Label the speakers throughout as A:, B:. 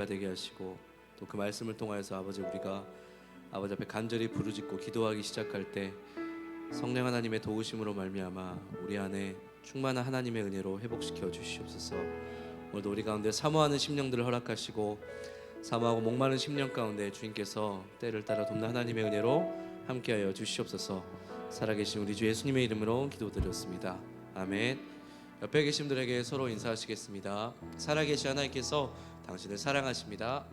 A: 되게 하시고 또 그 말씀을 통하여서 아버지 우리가 아버지 앞에 간절히 부르짖고 기도하기 시작할 때 성령 하나님의 도우심으로 말미암아 우리 안에 충만한 하나님의 은혜로 회복시켜 주시옵소서. 오늘도 우리 가운데 사모하는 심령들을 허락하시고 사모하고 목마른 심령 가운데 주님께서 때를 따라 돕는 하나님의 은혜로 함께하여 주시옵소서. 살아계신 우리 주 예수님의 이름으로 기도드렸습니다. 아멘. 옆에 계신 분들에게 서로 인사하시겠습니다. 살아계신 하나님께서 당신을 사랑하십니다.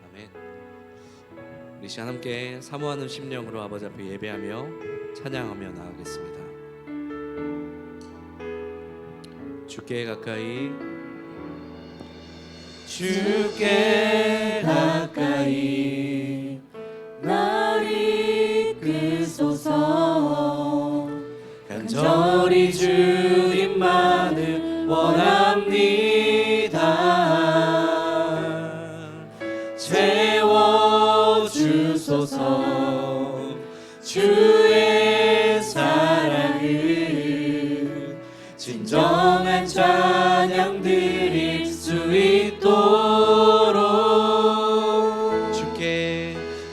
A: 아멘. 우리 시간 함께 사모하는 심령으로 아버지 앞에 예배하며 찬양하며 나아가겠습니다. 주께 가까이
B: 주께 가까이 날 이끄소서. 간절히 주님만을 원합니다. 채워주소서. 주의 사랑을 진정한 찬양 드릴 수 있도록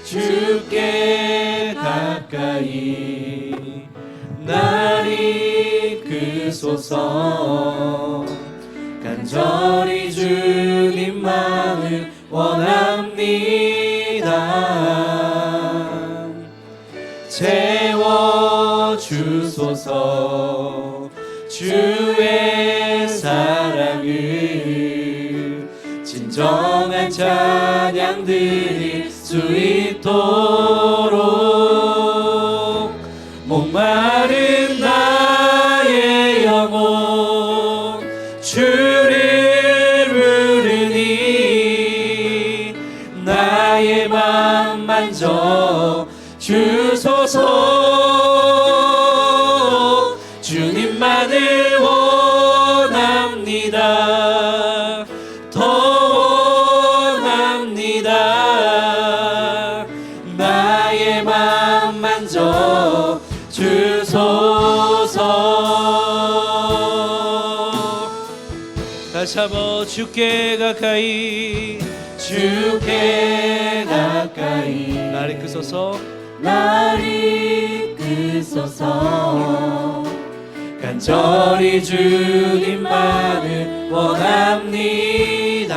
B: 주께 가까이 날 이끄소서. 간절히 주님만을 원합니다. 채워주소서. 주의 사랑을 진정한 찬양 드릴 수 있도록 목마른 나의 영혼 주를 부르니 나의 맘 만져 주소서. 주님만을 원합니다. 더 원합니다. 나의 맘 만져 주소서. 다시 한번 주께 가까이 날 이끄소서. 날 이끄소서. 간절히 주님만을 원합니다.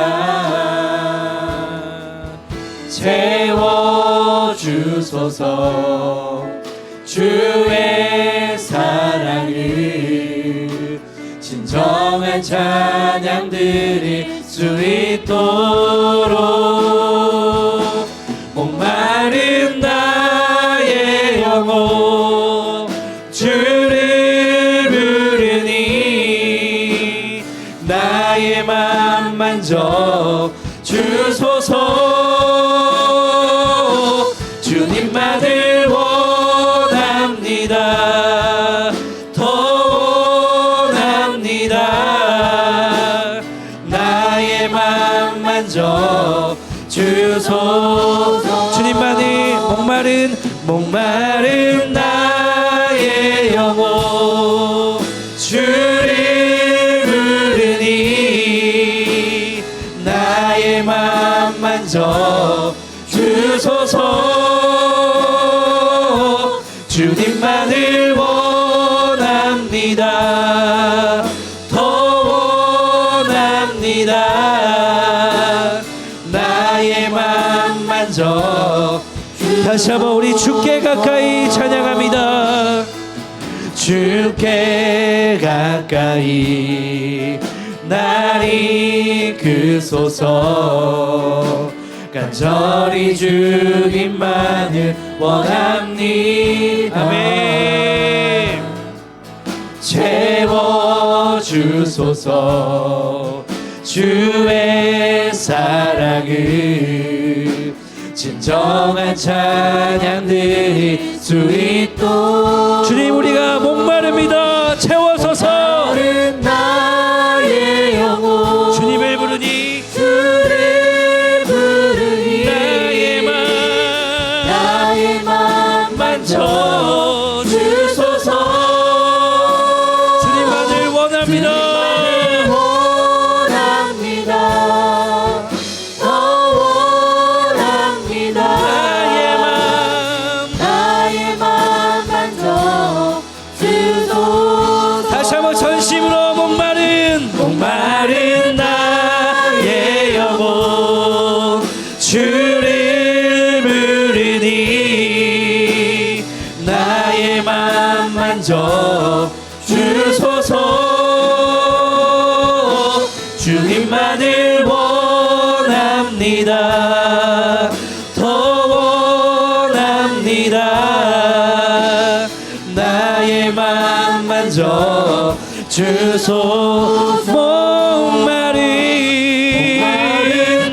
B: 채워주소서. 주의 사랑을 진정한 찬양 드릴 수 있도록 목마른 나의 영혼 주를 부르니 나의 맘 만져 주소서. 주님만을 원합니다. 더 원합니다. 나의 맘 만져 주소서. 주님만이 목마른 나의 영혼 주를 부르니 나의 맘 만져 주소서. 주님만을 원합니다. 더 원합니다. 나의 맘 만져. 다시 한번 우리 주께 가까이 찬양합니다. 주께 가까이 날 이끄소서. 간절히 주님만을 원합니다. 아멘. 채워주소서. 주의 사랑을 진정한 찬양 드릴 수 있도록 주님 우리가 목마릅니다. 채워서서 나의 영혼 주님을 부르니 나의 맘 만져 주소서. 주님만을 원합니다. 주님만을 원합니다. 더 원합니다. 나의 맘 만져 주소서. 목마른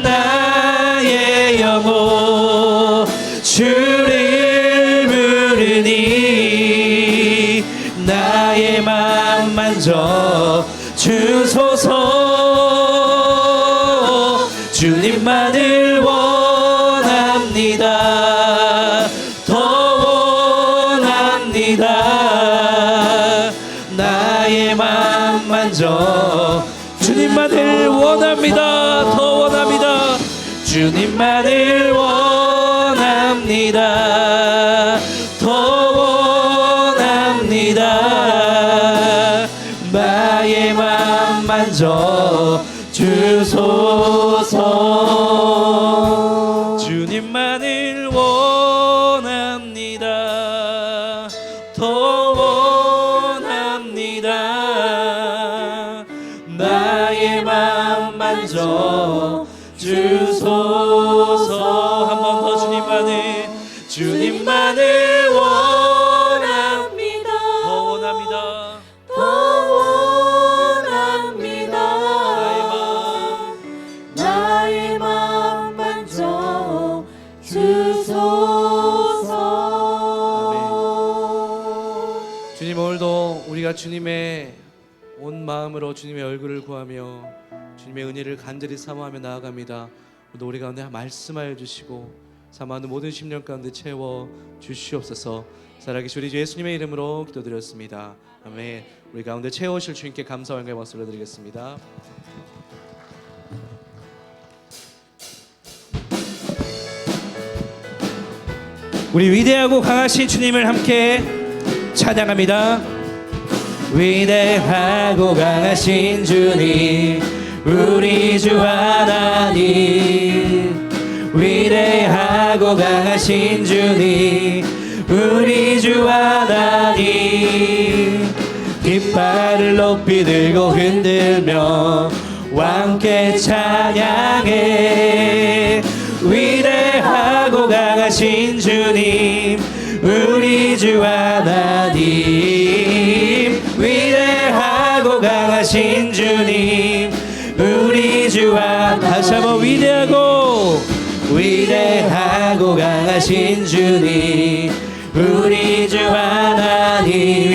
B: 나의 영혼 주를 부르니 나의 맘 만져 주소서. 주님만을 원합니다. 더 원합니다. 나의 맘 만져 주님만을 원합니다. 더 원합니다. 주님만을 원합니다. 더 원합니다. 나의 맘 만져 주소서. 주님만을 원합니다. 더 원합니다. 나의 맘 만져 주소서. 한 번 더 주님만을 원합니다. 더 원합니다.
C: 더 원합니다. 나의 맘 만져 주소서.
A: 주님, 오늘도 우리가 주님의 온 마음으로 주님의 얼굴을 구하며 주님의 은혜를 간절히 사모하며 나아갑니다. 오늘도 우리 가운데 말씀하여 주시고 사모하는 모든 심령 가운데 채워 주시옵소서. 살아계신 우리 주 예수님의 이름으로 기도드렸습니다. 아멘. 우리 가운데 채워주실 주님께 감사와 영광의 박수를 드리겠습니다.
B: 우리 위대하고 강하신 주님을 함께 찬양합니다. 위대하고 강하신 주님, 우리 주 하나님. 위대하고 강하신 주님, 우리 주 하나님. 깃발을 높이 들고 흔들며 왕께 찬양해. 위대하고 강하신 주님, 우리 주 하나님. 위대하고 강하신 주님, 우리 주 하나님. 다시 한번 위대하고 강하신 주님, 우리 주 하나님.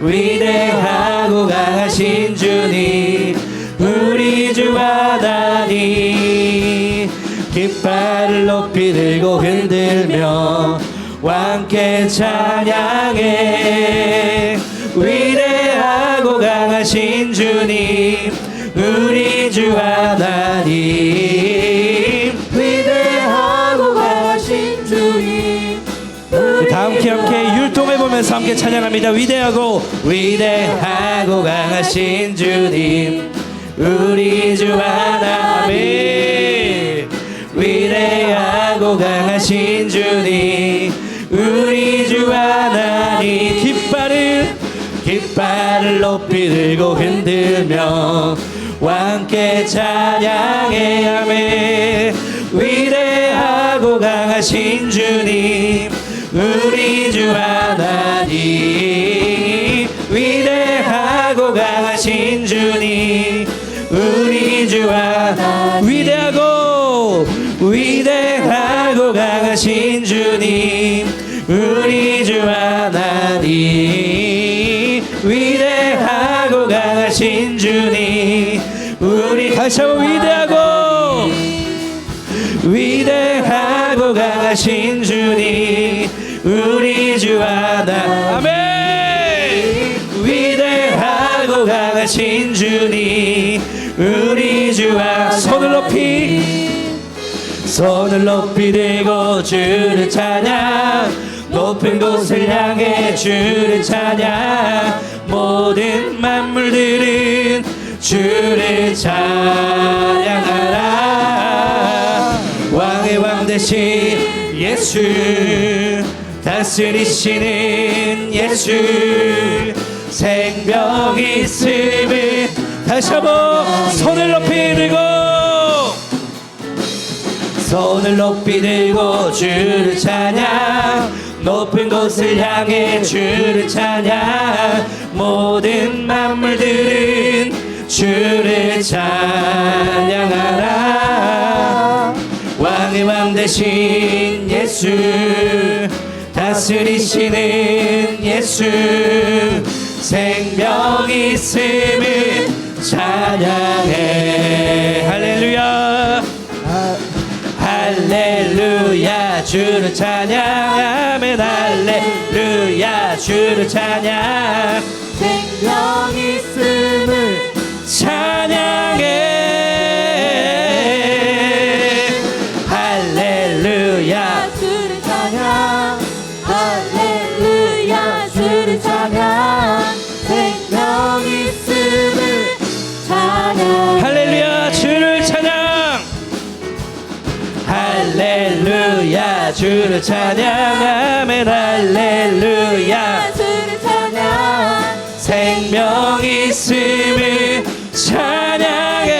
B: 위대하고 강하신 주님, 우리 주 하나님. 깃발을 높이 들고 흔들며 왕께 찬양해. 위대하고 강하신 주님, 우리 주 하나님.
C: 위대하고 강하신 주님,
B: 다 함께 율동해 보면서 함께 찬양합니다. 위대하고 강하신 주님, 우리 주 하나님. 위대하고 강하신 주님, 우리 주 하나님. 깃발을 높이 들고 흔들며 왕께 찬양해. 아멘. 위대하고 강하신 주님, 우리 주 하나님. 위대하고 강하신 주님, 우리 주 하나님. 위대하고 강하신 주님, 우리 주 하나님. 위대하고 강하신 주님, 우리 다시 한번 위대하고 강하신 주님, 우리 주 하나. 아멘. 위대하고 강하신 주님, 우리 주 하나. 손을 높이 들고 주를 찬양. 높은 곳을 향해 주를 찬양. 모든 만물들은 주를 찬양하라. 왕의 왕 되신 예수, 다스리시는 예수. 생명 있음을 다시 한번 손을 높이 들고 손을 높이 들고 주를 찬양 높은 곳을 향해 주를 찬양 모든 만물들은 주를 찬양하라 왕의 왕 되신 예수 다스리시는 예수 생명 있음을 찬양해 할렐루야 할렐루야 주를 찬양하면 할렐루야 주를 찬양
C: 생명 있음을
B: 찬양해 할렐루야
C: 주를 찬양 할렐루야 주를 찬양 생명 있음을 찬양
B: 할렐루야 주를 찬양 할렐루야 주를 찬양하면 할렐루야
C: 주를 찬양
B: 생명 있음을 찬양해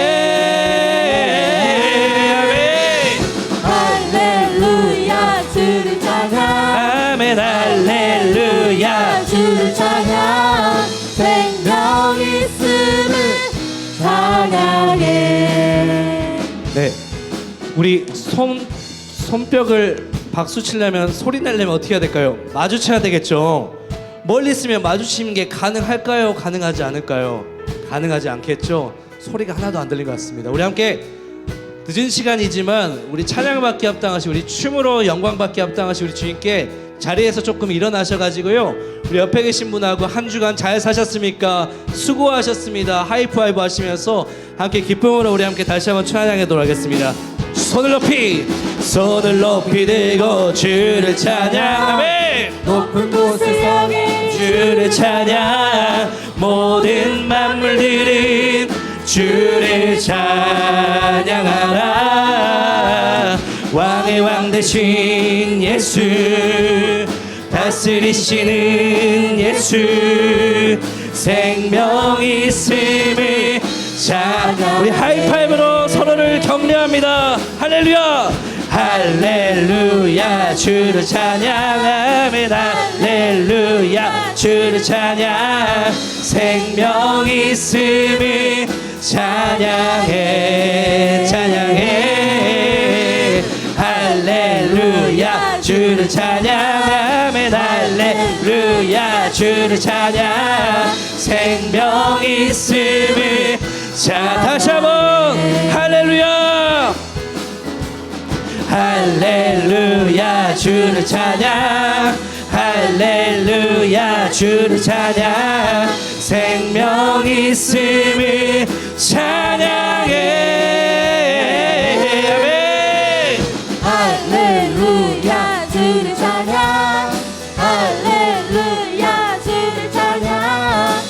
C: 할렐루야 주를 찬양
B: 아멘 할렐루야
C: 주를 찬양 생명 있음을 찬양해
B: 네 우리 손뼉을 박수 치려면 소리 내려면 어떻게 해야 될까요? 마주쳐야 되겠죠. 멀리 있으면 마주치는 게 가능할까요? 가능하지 않을까요? 가능하지 않겠죠. 소리가 하나도 안 들린 것 같습니다. 우리 함께 늦은 시간이지만 우리 찬양받기 합당하시 우리 춤으로 영광받기 합당하시 우리 주님께 자리에서 조금 일어나셔가지고요 우리 옆에 계신 분하고 한 주간 잘 사셨습니까? 수고하셨습니다 하이파이브 하시면서 함께 기쁨으로 우리 함께 다시 한번 찬양하도록 하겠습니다. 손을 높이 들고 주를 찬양하며
C: 높은 곳을 향해
B: 주를 찬양 모든 만물들은 주를 찬양하라 왕의 왕 되신 예수 다스리시는 예수 생명 있음을 찬양 우리 하이파이브로 서로를 격려합니다. 할렐루야 할렐루야 주를 찬양하면 할렐루야 주를 찬양 생명 있음을 찬양해 찬양해 할렐루야 주를 찬양하면 할렐루야 주를 찬양 생명 있음을 자 다시 한번 할렐루야 할렐루야 주를 찬양 할렐루야 주를 찬양 생명 있음을 찬양해 아멘
C: 할렐루야 주를 찬양 할렐루야 주를 찬양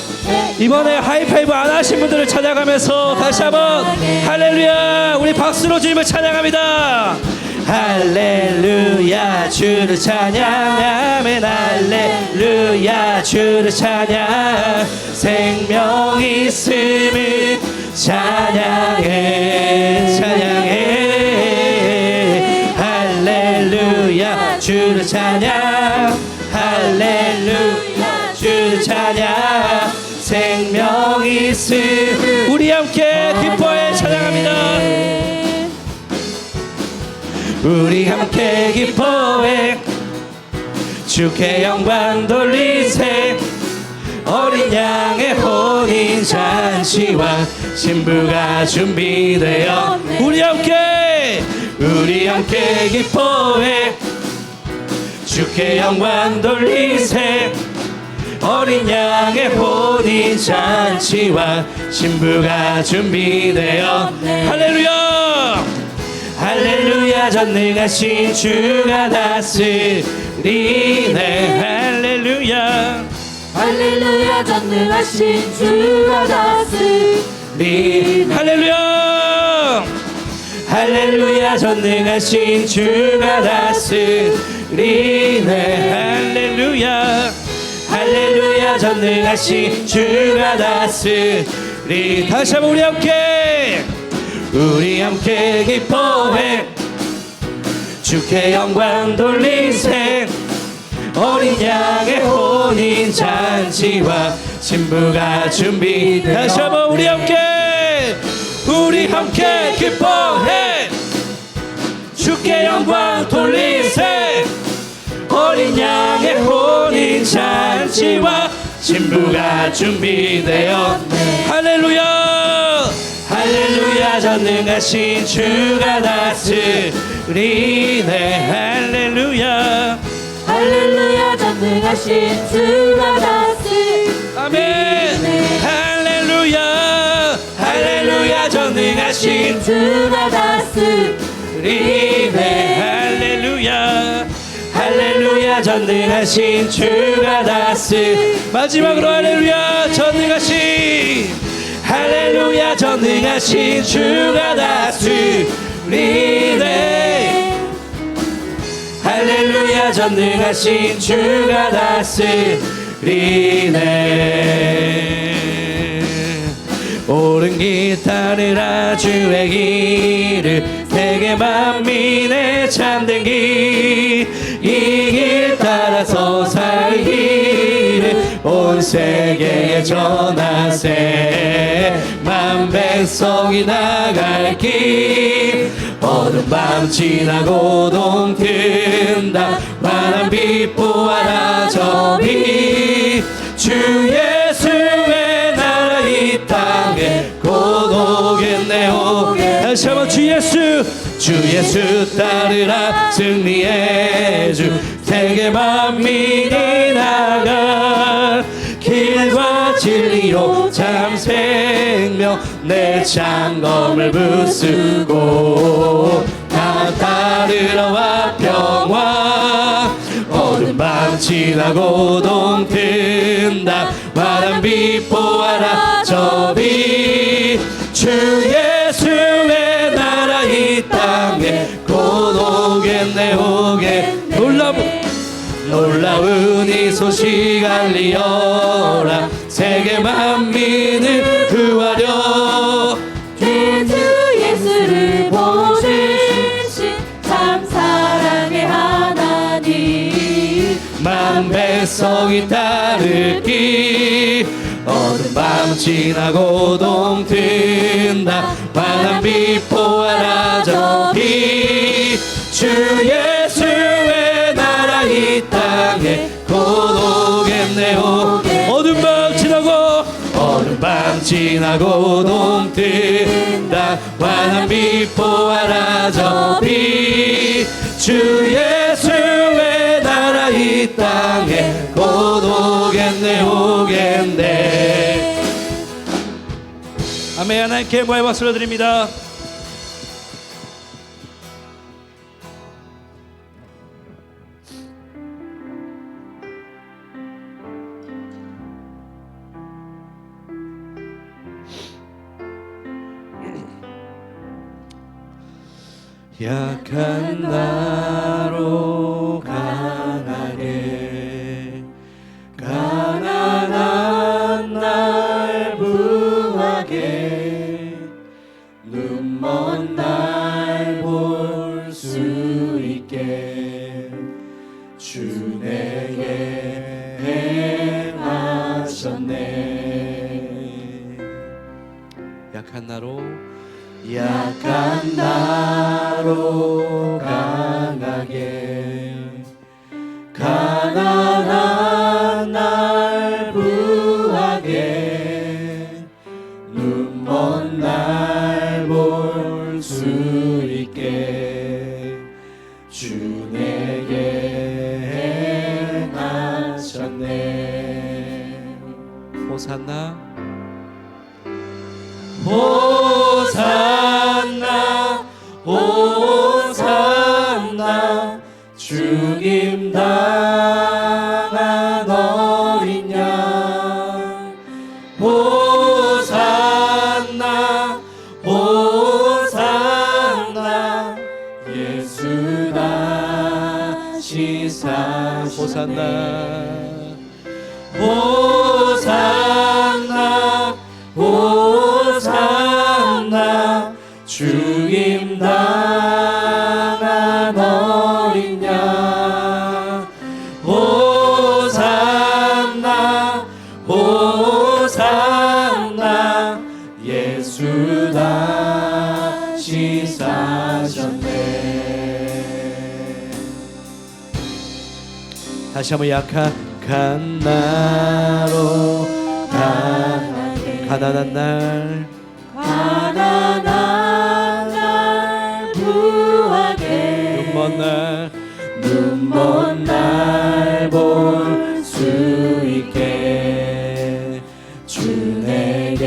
B: 이번에 하이파이브 안 하신 분들을 찬양하면서 다시 한번 할렐루야 우리 박수로 주님을 찬양합니다. 할렐루야 주를 찬양하면 할렐루야 주를 찬양 생명 있음을 찬양해 찬양해 할렐루야 주를 찬양 할렐루야 주를 찬양 생명 있음 우리 함께 기뻐해 찬양합니다. 우리 함께 기뻐해 주께 영광 돌리세 어린 양의 혼인 잔치와 신부가 준비되어 우리 함께 기뻐해 주께 영광 돌리세 어린 양의 혼인 잔치와 신부가 준비되어 할렐루야 할렐루야 전능하신 주가 다스리네 할렐루야
C: 할렐루야 전능하신 주가 다스리네
B: 할렐루야 할렐루야 전능하신 주가 다스리네 할렐루야 할렐루야 전능하신 주가 다스리네 다시 한번 우리 함께 기뻐해 주께 영광 돌리세 어린 양의 혼인 잔치와 신부가 준비. 다시 한번 우리 함께 기뻐해 주께 영광 돌리세 어린 양의 혼인 잔치와 신부가 준비되었네. 할렐루야 할렐루야 전능하신 주가 다스리네. 할렐루야
C: 할렐루야 전능하신 주가 다스리네.
B: 아멘. 할렐루야 할렐루야 전능하신
C: 주가 다스리네.
B: 할렐루야 할렐루야 전능하신 주가 마지막으로 할렐루야 전능하신 주가 다스리네. 할렐루야 전능하신 주가 다스리네. 옳은 길 따르라 주의 길을 세계 만민의 참된 길 이 길 따라서 살기를 온 세계에 전하세. 만 백성이 나갈 길 어두운 밤 지나고 동튼다 환한 빛 보아라 저 빛 주 예수의 나라 이 땅에 곧 오겠네요. 다시 한번 주 예수 따르라 승리의 주 세계 만민이 나가 길과 진리로 참 생명 내 창검을 부수고 다 따르러 와 평화 어두운 밤 지나고 동튼다 환한 빛 보아라 저 빛 주 예수의 나라 이 땅에 곧 오겠네. 놀라운 이 소식 알리어라 세계 만민을 구하려
C: 주 예수를 보내신 참 사랑의 하나님
B: 만 백성이 따를 길 어두운 밤 지나고 동튼다 환한 빛 보아라 저 빛 주 예수의 나라 이 땅에 곧 오겠네요. 어두운 밤 지나고 동튼다 환한 빛 보아라 저 빛 주 예수의 나라 이 땅에 곧 오겠네. 아멘. 하나님께 영광의 박수를 드립니다. 약한 나로 강하게 가난한 날 부하게 눈먼 날 볼 수 있게 주 내게 행하셨네. 약한 나로 강하게 가난한 날 부하게 눈먼 날 볼 수 있게 주 내게 행하셨네. 호산나 죽임 당한 어린 양 호산나 예수 다시 호산나 호산나 죽임당한 어린 양 호산나 호산나 예수 다시 사셨네. 다시 한번 약한 나로 가난한 날
C: 부하게
B: 눈먼 날 볼 수 있게 주 내게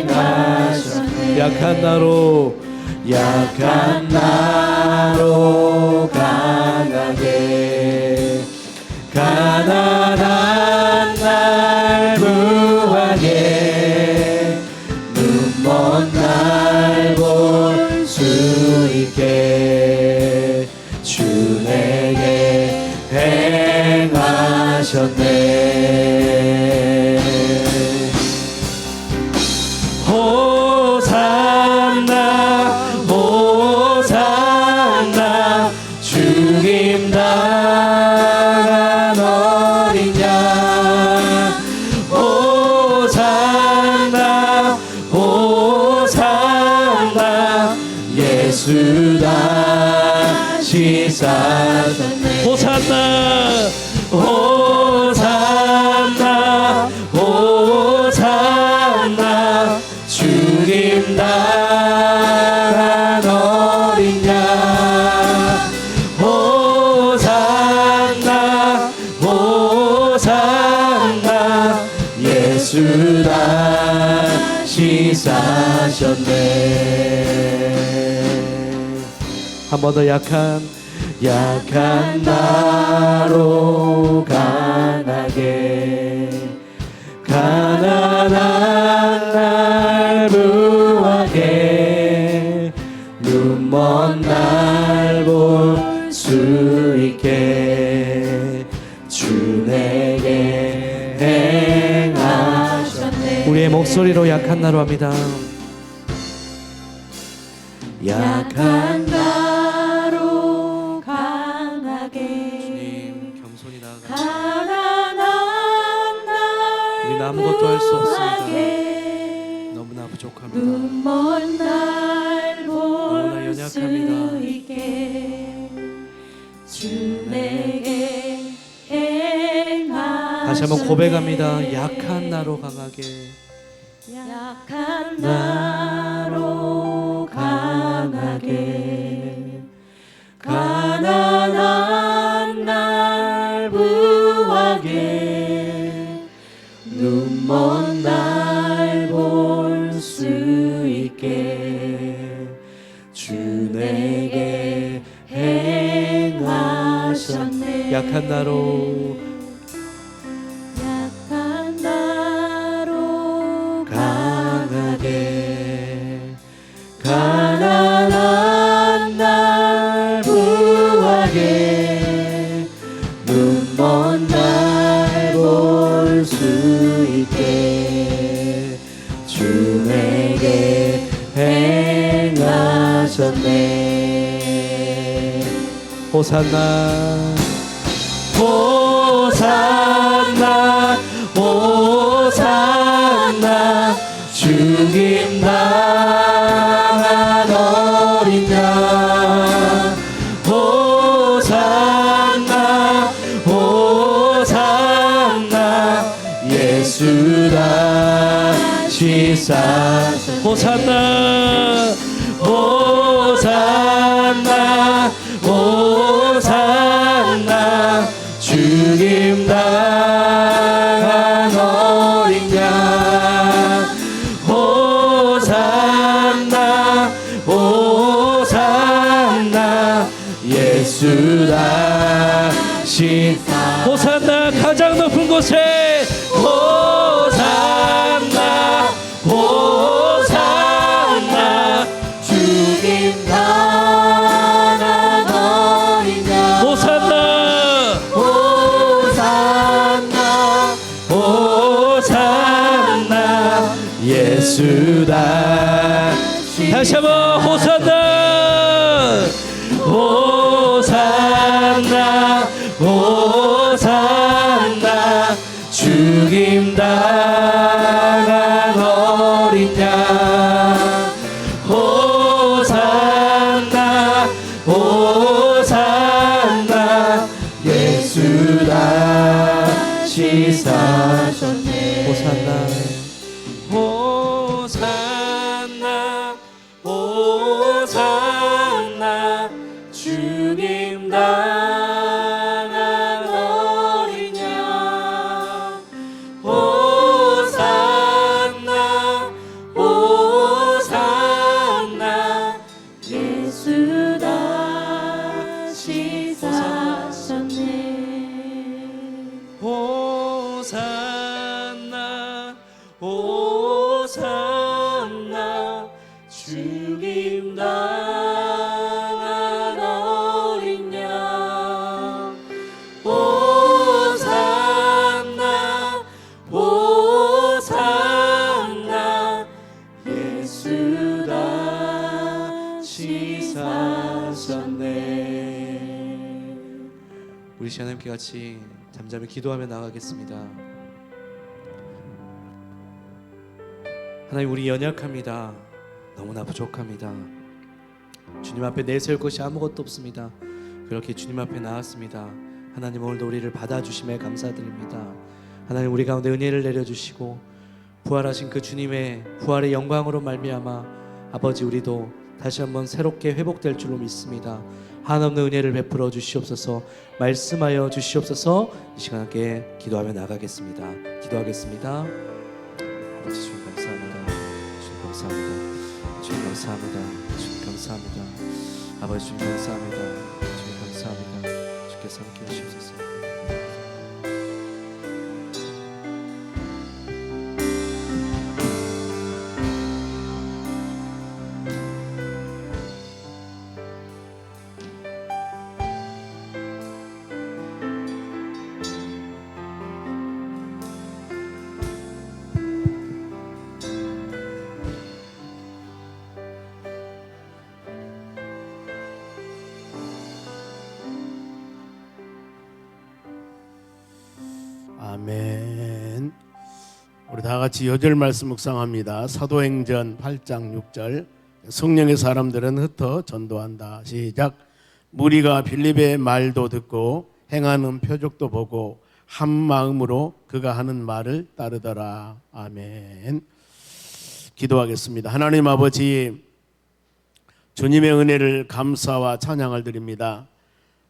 B: 행하셨네. 약한 나로 강하게 가난한 날 부하게 눈먼 날 볼 수 있게 주 내게 행하셨네. 호산나 호산나 죽임당한 어린 양 호산나 호산나 예수 다시 사셨네. 호산나 호산나 호산나 죽임당한 어린 양 호산나 호산나 예수 다시 사셨네. 한 번 더 약한 나로 강하게 가난한 날 부하게 눈먼 날 볼 수 있게 주 내게 행하셨네. 우리의 목소리로 약한 나로 합니다. 약한
C: 나로 강하게
A: 주님 겸손히 나아가
C: 가난한 날
A: 우리는 아무것도 할 수 없습니다.
C: 부하게
A: 너무나 부족합니다.
C: 눈먼 날
A: 너무나
C: 볼 수
A: 연약합니다.
C: 있게 주 내게 행하셨네.
B: 다시 한번 고백합니다. 약한 나로 강하게
C: 약한 나로 강하게 가난한 날 부하게 눈먼 날 볼 수 있게 주 내게 행하셨네.
B: 약한 나로
C: 약한 나로
B: 강하게 가난한 날 부하게 눈먼 날 볼 수 있게 주 내게 행하셨네. 호산나 호산나 호산나 죽임당한 어린 양 호산나 호산나 예수 다시 사셨네. 호산나 호산나 호산나 죽임당한 어린 양 호산나 호산나 예수 다시 호산나 가장 높은 곳에 호산나 호산나
C: 죽임당한 어린 양
B: 호산나
C: 호산나
B: 호산나 예수 다시 다시 한번 호산나 호산나 호산나 죽임당한 어린 양 호산나 호산나 예수 다시 사셨네 호산나 호산나 호산나 죽임당한 어린 양 호산나 호산나
C: 예수 다시 사셨네
B: 호산나 호산나 죽임당한 어린 양 호산나 호산나 예수 다시 사셨네. 우리 시간 함께 같이 잠잠히 기도하며 나가겠습니다. 하나님, 우리 연약합니다. 너무나 부족합니다. 주님 앞에 내세울 것이 아무것도 없습니다. 그렇게 주님 앞에 나왔습니다. 하나님, 오늘도 우리를 받아주심에 감사드립니다. 하나님, 우리 가운데 은혜를 내려주시고 부활하신 그 주님의 부활의 영광으로 말미암아 아버지, 우리도 다시 한번 새롭게 회복될 줄로 믿습니다. 한없는 은혜를 베풀어 주시옵소서. 말씀하여 주시옵소서. 이 시간 함께 기도하며 나가겠습니다. 기도하겠습니다. 아버지, 주님 감사합니다. 주님 감사합니다. 주님 감사합니다. 주님 감사합니다. 아버지, 주님 감사합니다. 주님 감사합니다. 주께서 함께 하시옵소서.
D: 아멘. 우리 다 같이 요절 말씀 묵상합니다. 사도행전 8장 6절. 성령의 사람들은 흩어 전도한다. 시작. 무리가 빌립의 말도 듣고 행하는 표적도 보고 한 마음으로 그가 하는 말을 따르더라. 아멘. 기도하겠습니다. 하나님 아버지, 주님의 은혜를 감사와 찬양을 드립니다.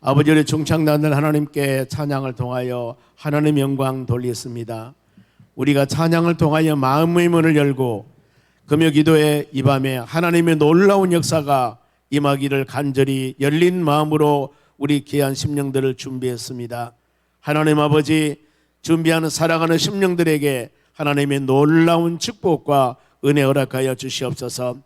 D: 아버지, 우리 중창단들 하나님께 찬양을 통하여 하나님 영광 돌리겠습니다. 우리가 찬양을 통하여 마음의 문을 열고 금요 기도에 이 밤에 하나님의 놀라운 역사가 임하기를 간절히 열린 마음으로 우리 귀한 심령들을 준비했습니다. 하나님 아버지, 준비하는 사랑하는 심령들에게 하나님의 놀라운 축복과 은혜 허락하여 주시옵소서.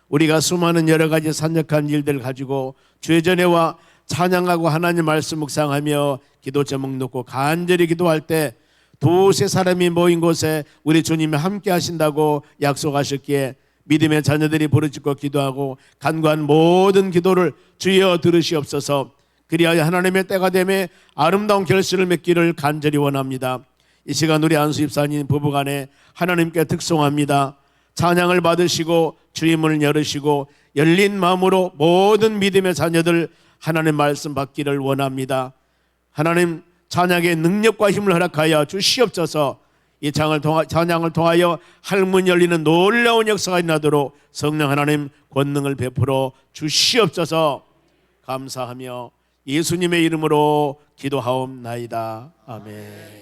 D: 우리가 수많은 여러 가지 산적한 일들 가지고 주의 전에와 찬양하고 하나님 말씀 묵상하며 기도 제목 놓고 간절히 기도할 때 두세 사람이 모인 곳에 우리 주님이 함께 하신다고 약속하셨기에 믿음의 자녀들이 부르짖고 기도하고 간구한 모든 기도를 주여 들으시옵소서. 그리하여 하나님의 때가 되매 아름다운 결실을 맺기를 간절히 원합니다. 이 시간 우리 안수 집사님 부부간에 하나님께 특송합니다. 찬양을 받으시고 주의 문을 열으시고 열린 마음으로 모든 믿음의 자녀들 하나님 말씀 받기를 원합니다. 하나님 찬양의 능력과 힘을 허락하여 주시옵소서. 이 찬양을 통하여 할문 열리는 놀라운 역사가 일어나도록 성령 하나님 권능을 베풀어 주시옵소서. 감사하며 예수님의 이름으로 기도하옵나이다. 아멘.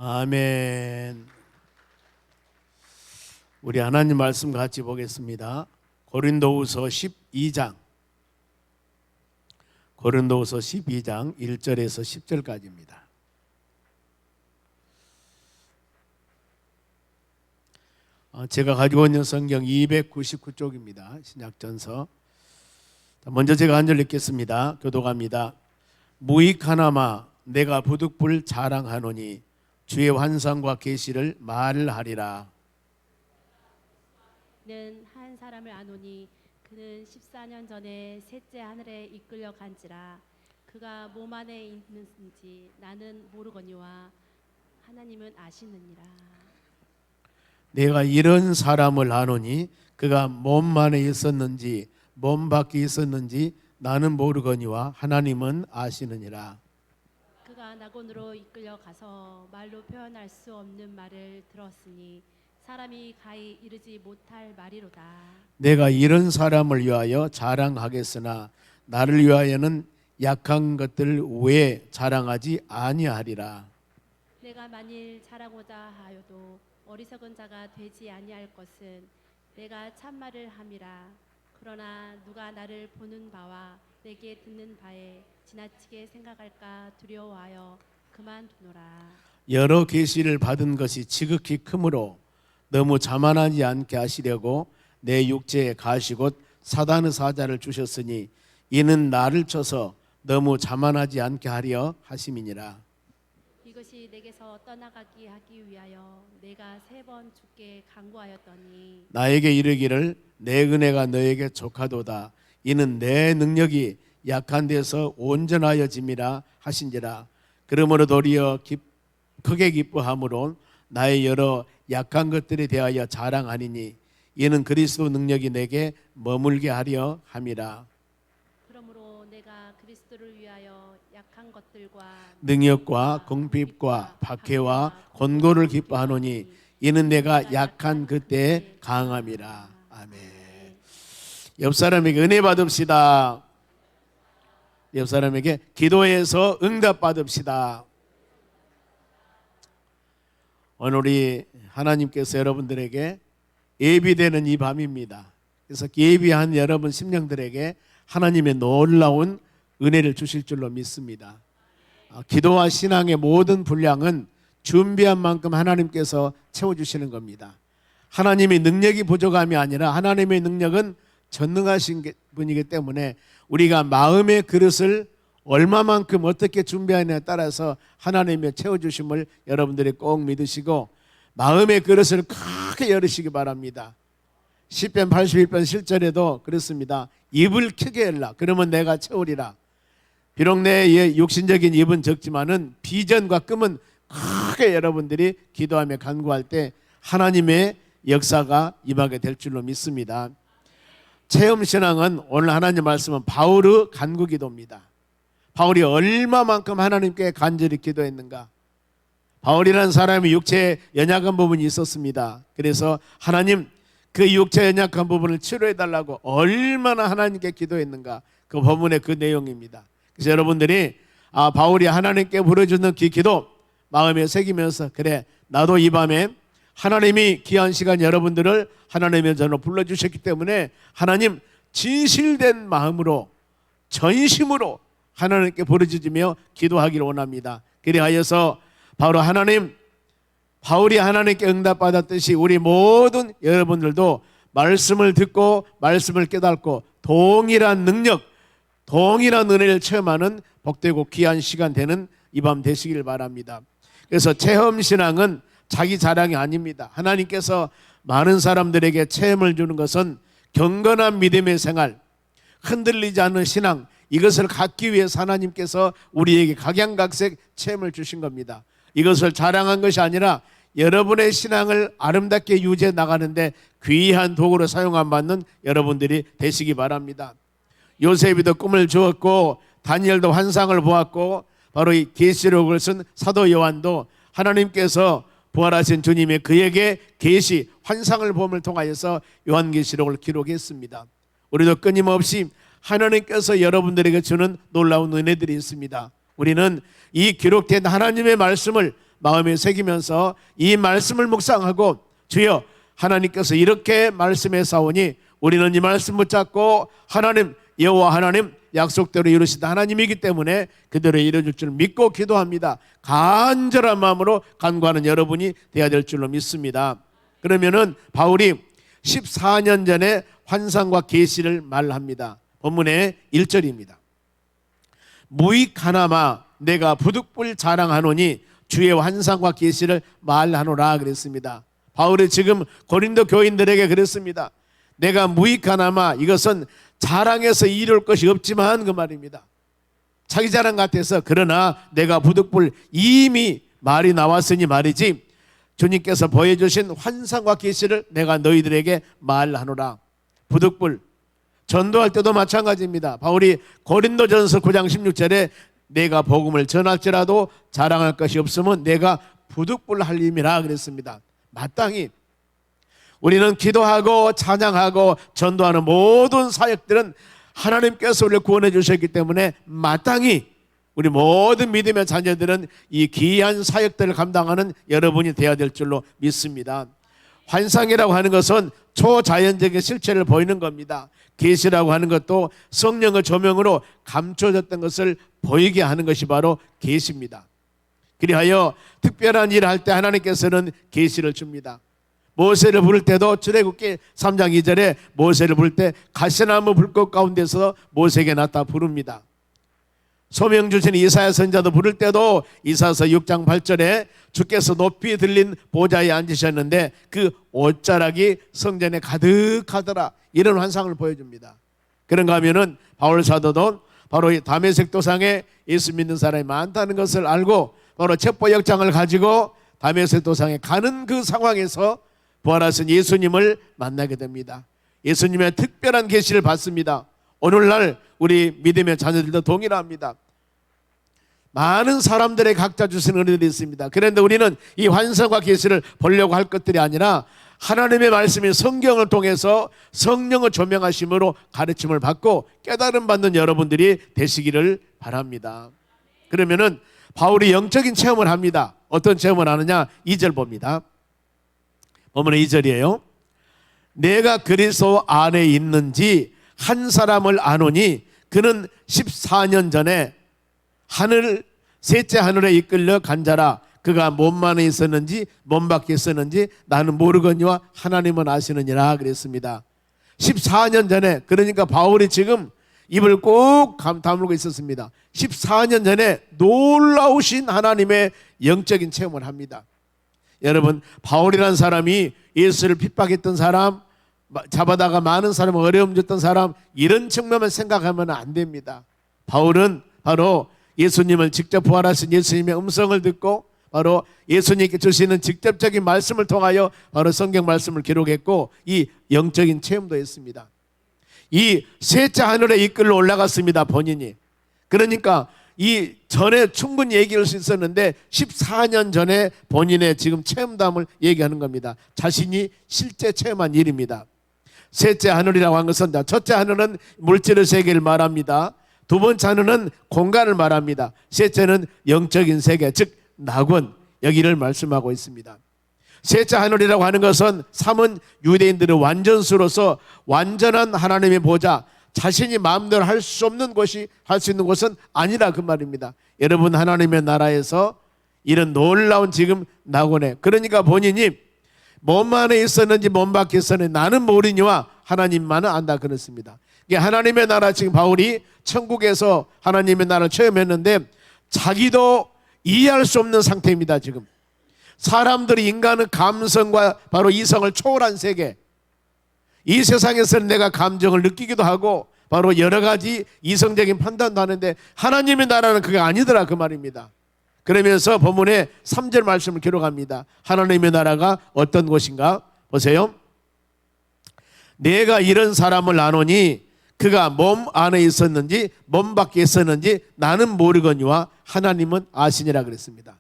D: 아멘. 우리 하나님 말씀 같이 보겠습니다. 고린도후서 12장 1절에서 10절까지입니다. 제가 가지고 있는 성경 299쪽입니다. 신약전서. 먼저 제가 한 절 읽겠습니다. 교독합니다. 무익하나마 내가 부득불 자랑하노니 주의 환상과 계시를 말하리라.
C: 는 한 사람을 아노니 그는 14년 전에 셋째 하늘에 이끌려 간지라. 그가 몸 안에 있는지 나는 모르거니와 하나님은 아시느니라.
D: 내가 이런 사람을 아노니 그가 몸 안에 있었는지 몸 밖에 있었는지 나는 모르거니와 하나님은 아시느니라.
C: 그가 낙원으로 이끌려 가서 말로 표현할 수 없는 말을 들었으니 사람이 가히 이르지 못할 말이로다.
D: 내가 이런 사람을 위하여 자랑하겠으나 나를 위하여는 약한 것들 외에 자랑하지 아니하리라.
C: 내가 만일 자라고자 하여도 어리석은 자가 되지 아니할 것은 내가 참말을 함이라. 그러나 누가 나를 보는 바와 내게 듣는 바에 지나치게 생각할까 두려워하여 그만두노라.
D: 여러 계시를 받은 것이 지극히 크므로 너무 자만하지 않게 하시려고 내 육체에 가시곧 사단의 사자를 주셨으니 이는 나를 쳐서 너무 자만하지 않게 하려 하심이니라.
C: 이것이 내게서 떠나가게 하기 위하여 내가 3번 주께 간구하였더니
D: 나에게 이르기를 내 은혜가 너에게 족하도다. 이는 내 능력이 약한 데서 온전하여짐이라 하신지라. 그러므로 도리어 크게 기뻐함으로 나의 여러 약한 것들에 대하여 자랑하니니 이는 그리스도 능력이 내게 머물게 하려 함이라.
C: 그러므로 내가 그리스도를 위하여 약한 것들과
D: 능력과 궁핍과 박해와 권고를 기뻐하노니 이는 내가 약한 그때에 강함이라. 아멘. 옆 사람에게 은혜 받읍시다. 옆 사람에게 기도해서 응답 받읍시다. 오늘 우리 하나님께서 여러분들에게 예비되는 이 밤입니다. 그래서 예비한 여러분 심령들에게 하나님의 놀라운 은혜를 주실 줄로 믿습니다. 기도와 신앙의 모든 분량은 준비한 만큼 하나님께서 채워주시는 겁니다. 하나님의 능력이 부족함이 아니라 하나님의 능력은 전능하신 분이기 때문에 우리가 마음의 그릇을 얼마만큼 어떻게 준비하느냐에 따라서 하나님의 채워주심을 여러분들이 꼭 믿으시고 마음의 그릇을 크게 열으시기 바랍니다. 시편 81편 7절에도 그렇습니다. 입을 크게 열라. 그러면 내가 채우리라. 비록 내 육신적인 입은 적지만은 비전과 꿈은 크게 여러분들이 기도하며 간구할 때 하나님의 역사가 임하게 될 줄로 믿습니다. 체험신앙은 오늘 하나님 말씀은 바울의 간구기도입니다. 바울이 얼마만큼 하나님께 간절히 기도했는가. 바울이라는 사람이 육체에 연약한 부분이 있었습니다. 그래서 하나님 그 육체 연약한 부분을 치료해달라고 얼마나 하나님께 기도했는가. 그 본문의 그 내용입니다. 그래서 여러분들이 바울이 하나님께 부르짖는 기도 마음에 새기면서 그래 나도 이 밤에 하나님이 귀한 시간 여러분들을 하나님의 전으로 불러주셨기 때문에 하나님 진실된 마음으로 전심으로 하나님께 부르짖으며 기도하기를 원합니다. 그리하여서 바로 바울이 하나님께 응답받았듯이 우리 모든 여러분들도 말씀을 듣고 말씀을 깨닫고 동일한 능력, 동일한 은혜를 체험하는 복되고 귀한 시간 되는 이 밤 되시길 바랍니다. 그래서 체험신앙은 자기 자랑이 아닙니다. 하나님께서 많은 사람들에게 체험을 주는 것은 경건한 믿음의 생활, 흔들리지 않는 신앙, 이것을 갖기 위해서 하나님께서 우리에게 각양각색 체험을 주신 겁니다. 이것을 자랑한 것이 아니라 여러분의 신앙을 아름답게 유지해 나가는데 귀한 도구로 사용함 받는 여러분들이 되시기 바랍니다. 요셉이도 꿈을 주었고 다니엘도 환상을 보았고 바로 이 계시록을 쓴 사도 요한도 하나님께서 부활하신 주님의 그에게 계시 환상을 봄을 통하여서 요한계시록을 기록했습니다. 우리도 끊임없이 하나님께서 여러분들에게 주는 놀라운 은혜들이 있습니다. 우리는 이 기록된 하나님의 말씀을 마음에 새기면서 이 말씀을 묵상하고 주여 하나님께서 이렇게 말씀해 사오니 우리는 이 말씀 붙잡고 하나님 여호와 하나님 약속대로 이루시다 하나님이기 때문에 그대로 이루어질 줄 믿고 기도합니다. 간절한 마음으로 간구하는 여러분이 되어야 될 줄로 믿습니다. 그러면은 바울이 14년 전에 환상과 계시를 말합니다. 본문의 1절입니다. 무익하나마 내가 부득불 자랑하노니 주의 환상과 계시를 말하노라 그랬습니다. 바울이 지금 고린도 교인들에게 그랬습니다. 내가 무익하나마, 이것은 자랑해서 이룰 것이 없지만 그 말입니다. 자기 자랑 같아서, 그러나 내가 부득불, 이미 말이 나왔으니 말이지, 주님께서 보여주신 환상과 계시를 내가 너희들에게 말하노라. 부득불. 전도할 때도 마찬가지입니다. 바울이 고린도전서 9장 16절에 내가 복음을 전할지라도 자랑할 것이 없으면 내가 부득불할 임이라 그랬습니다. 마땅히 우리는 기도하고 찬양하고 전도하는 모든 사역들은 하나님께서 우리를 구원해 주셨기 때문에 마땅히 우리 모든 믿음의 자녀들은 이 귀한 사역들을 감당하는 여러분이 되어야 될 줄로 믿습니다. 환상이라고 하는 것은 초자연적인 실체를 보이는 겁니다. 계시라고 하는 것도 성령의 조명으로 감춰졌던 것을 보이게 하는 것이 바로 계시입니다. 그리하여 특별한 일을 할 때 하나님께서는 계시를 줍니다. 모세를 부를 때도 출애굽기 3장 2절에 모세를 부를 때 가시나무 불꽃 가운데서 모세에게 나타나 부릅니다. 소명 주신 이사야 선지자도 부를 때도 이사야서 6장 8절에 주께서 높이 들린 보좌에 앉으셨는데 그 옷자락이 성전에 가득하더라, 이런 환상을 보여줍니다. 그런가 하면은 바울 사도도 바로 이 다메섹 도상에 예수 믿는 사람이 많다는 것을 알고 바로 첩보역장을 가지고 다메섹 도상에 가는 그 상황에서 부활하신 예수님을 만나게 됩니다. 예수님의 특별한 계시를 받습니다. 오늘날 우리 믿음의 자녀들도 동일합니다. 많은 사람들의 각자 주신 은혜들이 있습니다. 그런데 우리는 이 환상과 계시를 보려고 할 것들이 아니라 하나님의 말씀이 성경을 통해서 성령의 조명하심으로 가르침을 받고 깨달음 받는 여러분들이 되시기를 바랍니다. 그러면은 바울이 영적인 체험을 합니다. 어떤 체험을 하느냐? 2절 봅니다. 본문의 2절이에요. 내가 그리스도 안에 있는지 한 사람을 아노니 그는 14년 전에 셋째 하늘에 이끌려 간 자라. 그가 몸 안에 있었는지 몸 밖에 있었는지 나는 모르거니와 하나님은 아시느니라 그랬습니다. 14년 전에, 그러니까 바울이 지금 입을 꼭 다물고 있었습니다. 14년 전에 놀라우신 하나님의 영적인 체험을 합니다. 여러분, 바울이라는 사람이 예수를 핍박했던 사람, 잡아다가 많은 사람을 어려움 줬던 사람, 이런 측면만 생각하면 안 됩니다. 바울은 바로 예수님을 직접 부활하신 예수님의 음성을 듣고 바로 예수님께 주시는 직접적인 말씀을 통하여 바로 성경 말씀을 기록했고 이 영적인 체험도 했습니다. 이 셋째 하늘에 이끌러 올라갔습니다, 본인이. 그러니까 이 전에 충분히 얘기할 수 있었는데 14년 전에 본인의 지금 체험담을 얘기하는 겁니다. 자신이 실제 체험한 일입니다. 셋째 하늘이라고 한 것은, 첫째 하늘은 물질의 세계를 말합니다. 두 번째 하늘은 공간을 말합니다. 셋째는 영적인 세계, 즉 낙원, 여기를 말씀하고 있습니다. 셋째 하늘이라고 하는 것은 삼은 유대인들의 완전수로서 완전한 하나님의 보좌, 자신이 마음대로 할 수 없는 것이 할 수 있는 것은 아니라 그 말입니다. 여러분, 하나님의 나라에서 이런 놀라운 지금 낙원에, 그러니까 본인이 몸 안에 있었는지 몸 밖에 있었는지 나는 모르니와 하나님만은 안다 그랬습니다. 이게 하나님의 나라, 지금 바울이 천국에서 하나님의 나라를 체험했는데 자기도 이해할 수 없는 상태입니다. 지금 사람들이, 인간은 감성과 바로 이성을 초월한 세계, 이 세상에서는 내가 감정을 느끼기도 하고 바로 여러 가지 이성적인 판단도 하는데 하나님의 나라는 그게 아니더라 그 말입니다. 그러면서 본문에 3절 말씀을 기록합니다. 하나님의 나라가 어떤 곳인가 보세요. 내가 이런 사람을 아노니 그가 몸 안에 있었는지 몸 밖에 있었는지 나는 모르거니와 하나님은 아시니라 그랬습니다.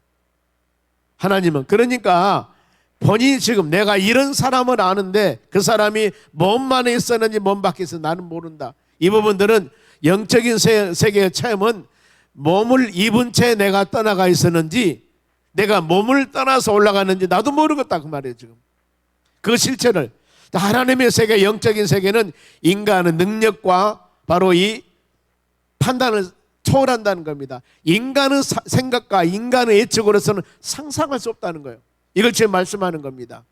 D: 하나님은, 그러니까 본인이 지금 내가 이런 사람을 아는데 그 사람이 몸 안에 있었는지 몸 밖에 있었는지 나는 모른다. 이 부분들은 영적인 세계의 체험은 몸을 입은 채 내가 떠나가 있었는지 내가 몸을 떠나서 올라가는지 나도 모르겠다 그 말이에요. 지금 그 실체를 하나님의 세계, 영적인 세계는 인간의 능력과 바로 이 판단을 초월한다는 겁니다. 인간의 생각과 인간의 예측으로서는 상상할 수 없다는 거예요. 이걸 지금 말씀하는 겁니다.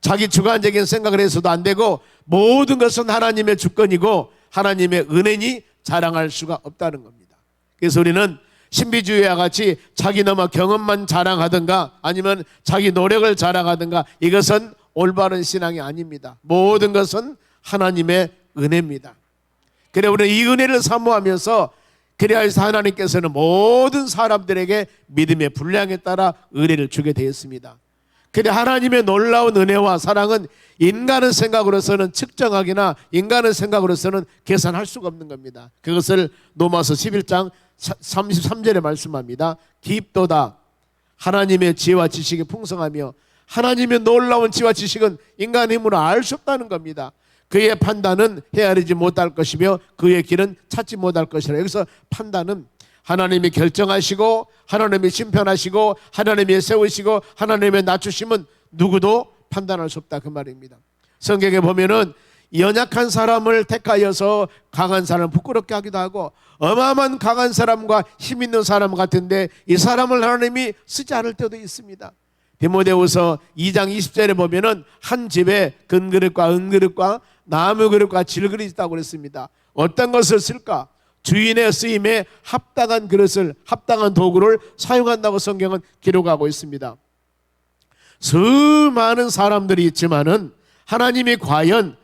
D: 자기 주관적인 생각을 해서도 안 되고 모든 것은 하나님의 주권이고 하나님의 은혜니 자랑할 수가 없다는 겁니다. 그래서 우리는 신비주의와 같이 자기 너마 경험만 자랑하든가 아니면 자기 노력을 자랑하든가 이것은 올바른 신앙이 아닙니다. 모든 것은 하나님의 은혜입니다. 그래 우리는 이 은혜를 사모하면서 그래야 해서 하나님께서는 모든 사람들에게 믿음의 분량에 따라 은혜를 주게 되었습니다. 그래 하나님의 놀라운 은혜와 사랑은 인간의 생각으로서는 측정하기나 인간의 생각으로서는 계산할 수가 없는 겁니다. 그것을 로마서 11장 33절에 말씀합니다. 깊도다 하나님의 지혜와 지식이 풍성하며 하나님의 놀라운 지혜와 지식은 인간의 힘으로 알 수 없다는 겁니다. 그의 판단은 헤아리지 못할 것이며 그의 길은 찾지 못할 것이라. 여기서 판단은 하나님이 결정하시고 하나님이 심판하시고 하나님이 세우시고 하나님의 낮추심은 누구도 판단할 수 없다 그 말입니다. 성경에 보면은 연약한 사람을 택하여서 강한 사람을 부끄럽게 하기도 하고 어마어마한 강한 사람과 힘 있는 사람 같은데 이 사람을 하나님이 쓰지 않을 때도 있습니다. 디모데후서 2장 20절에 보면은 한 집에 금그릇과 은그릇과 나무 그릇과 질그릇이 있다고 그랬습니다. 어떤 것을 쓸까? 주인의 쓰임에 합당한 그릇을 합당한 도구를 사용한다고 성경은 기록하고 있습니다. 수많은 사람들이 있지만은 하나님이 과연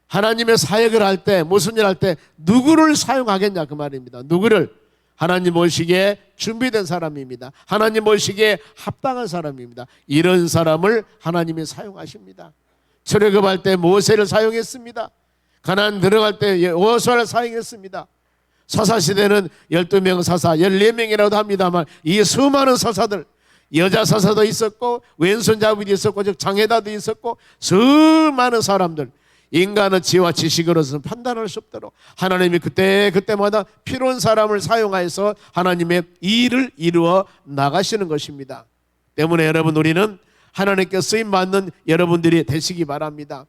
D: 하나님의 사역을 할 때 무슨 일 할 때 누구를 사용하겠냐 그 말입니다. 누구를? 하나님 보시기에 준비된 사람입니다. 하나님 보시기에 합당한 사람입니다. 이런 사람을 하나님이 사용하십니다. 출애굽할 때 모세를 사용했습니다. 가나안 들어갈 때 여호수아를 사용했습니다. 사사시대는 12명 사사 14명이라도 합니다만 이 수많은 사사들 여자 사사도 있었고 왼손잡이도 있었고 장애다도 있었고 수많은 사람들 인간의 지혜와 지식으로서는 판단할 수 없도록 하나님이 그때마다 필요한 사람을 사용하여서 하나님의 일을 이루어 나가시는 것입니다. 때문에 여러분 우리는 하나님께 쓰임받는 여러분들이 되시기 바랍니다.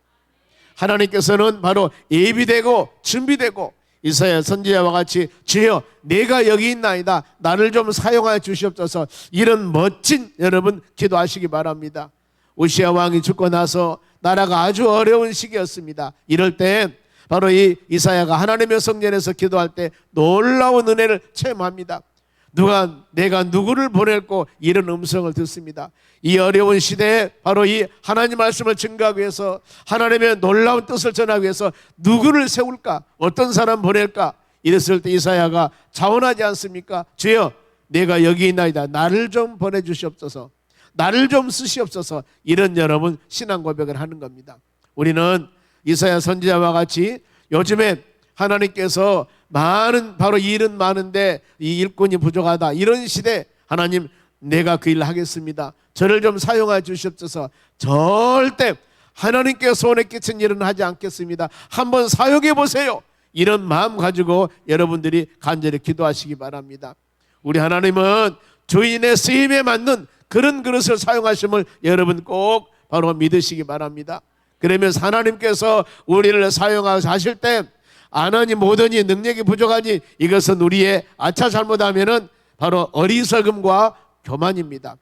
D: 하나님께서는 바로 예비되고 준비되고 이사야 선지자와 같이 주여 내가 여기 있나이다 나를 좀 사용하여 주시옵소서 이런 멋진 여러분 기도하시기 바랍니다. 우시아 왕이 죽고 나서 나라가 아주 어려운 시기였습니다. 이럴 때 바로 이 이사야가 하나님의 성전에서 기도할 때 놀라운 은혜를 체험합니다. 내가 누구를 보낼고 이런 음성을 듣습니다. 이 어려운 시대에 바로 이 하나님 말씀을 증거하기 위해서 하나님의 놀라운 뜻을 전하기 위해서 누구를 세울까? 어떤 사람 보낼까? 이랬을 때 이사야가 자원하지 않습니까? 주여 내가 여기 있나이다 나를 좀 보내주시옵소서 나를 좀 쓰시옵소서 이런 여러분 신앙 고백을 하는 겁니다. 우리는 이사야 선지자와 같이 요즘에 하나님께서 많은 바로 일은 많은데 이 일꾼이 부족하다 이런 시대 하나님 내가 그 일을 하겠습니다. 저를 좀 사용하여 주시옵소서. 절대 하나님께 손에 끼친 일은 하지 않겠습니다. 한번 사용해 보세요. 이런 마음 가지고 여러분들이 간절히 기도하시기 바랍니다. 우리 하나님은 주인의 쓰임에 맞는 그런 그릇을 사용하심을 여러분 꼭 바로 믿으시기 바랍니다. 그러면서 하나님께서 우리를 사용하실 때 안 하니 못하니 능력이 부족하니 이것은 우리의 아차 잘못하면은 바로 어리석음과 교만입니다.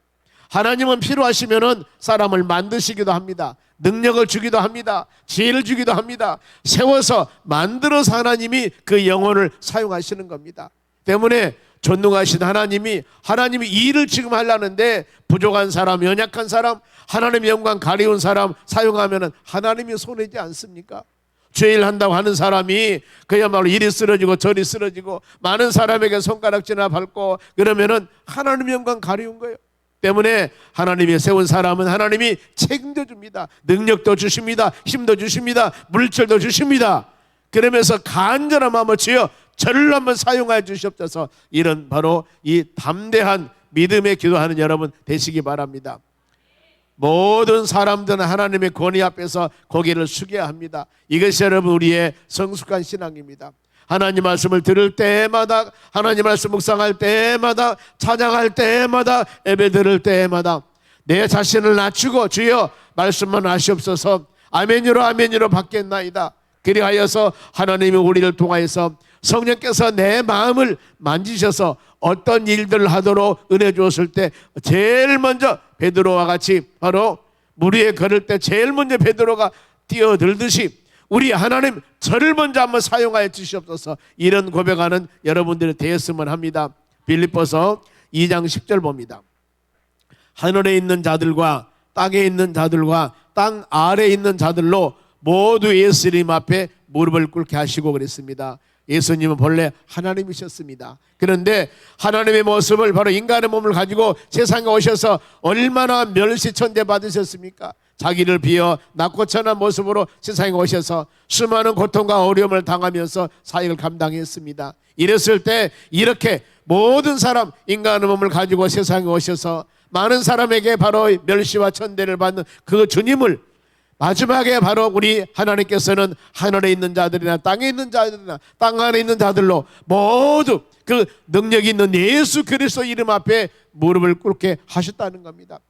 D: 하나님은 필요하시면은 사람을 만드시기도 합니다. 능력을 주기도 합니다. 지혜를 주기도 합니다. 세워서 만들어서 하나님이 그 영혼을 사용하시는 겁니다. 때문에 전능하신 하나님이 일을 지금 하려는데 부족한 사람, 연약한 사람, 하나님의 영광 가리운 사람 사용하면은 하나님이 손해지 않습니까? 죄일 한다고 하는 사람이 그야말로 이리 쓰러지고 저리 쓰러지고 많은 사람에게 손가락질이나 밟고 그러면은 하나님의 영광 가리운 거예요. 때문에 하나님이 세운 사람은 하나님이 책임져 줍니다. 능력도 주십니다. 힘도 주십니다. 물질도 주십니다. 그러면서 간절한 마음을 주여 저를 한번 사용하여 주시옵소서. 이런 바로 이 담대한 믿음의 기도하는 여러분 되시기 바랍니다. 모든 사람들은 하나님의 권위 앞에서 고개를 숙여야 합니다. 이것이 여러분 우리의 성숙한 신앙입니다. 하나님 말씀을 들을 때마다, 하나님 말씀 묵상할 때마다, 찬양할 때마다, 예배 드릴 때마다 내 자신을 낮추고 주여 말씀만 하시옵소서, 아멘이로 아멘이로 받겠나이다. 그리하여서 하나님이 우리를 통하여서 성령께서 내 마음을 만지셔서 어떤 일들을 하도록 은혜 주었을 때 제일 먼저 베드로와 같이 바로 물 위에 걸을 때 제일 먼저 베드로가 뛰어들듯이 우리 하나님 저를 먼저 한번 사용하여 주시옵소서, 이런 고백하는 여러분들이 되었으면 합니다. 빌립보서 2장 10절 봅니다. 하늘에 있는 자들과 땅에 있는 자들과 땅 아래에 있는 자들로 모두 예수님 앞에 무릎을 꿇게 하시고 그랬습니다. 예수님은 본래 하나님이셨습니다. 그런데 하나님의 모습을 바로 인간의 몸을 가지고 세상에 오셔서 얼마나 멸시천대 받으셨습니까? 자기를 비어 낮고 천한 모습으로 세상에 오셔서 수많은 고통과 어려움을 당하면서 사역을 감당했습니다. 이랬을 때 이렇게 모든 사람 인간의 몸을 가지고 세상에 오셔서 많은 사람에게 바로 멸시와 천대를 받는 그 주님을 마지막에 바로 우리 하나님께서는 하늘에 있는 자들이나 땅에 있는 자들이나 땅 안에 있는 자들로 모두 그 능력이 있는 예수 그리스도 이름 앞에 무릎을 꿇게 하셨다는 겁니다.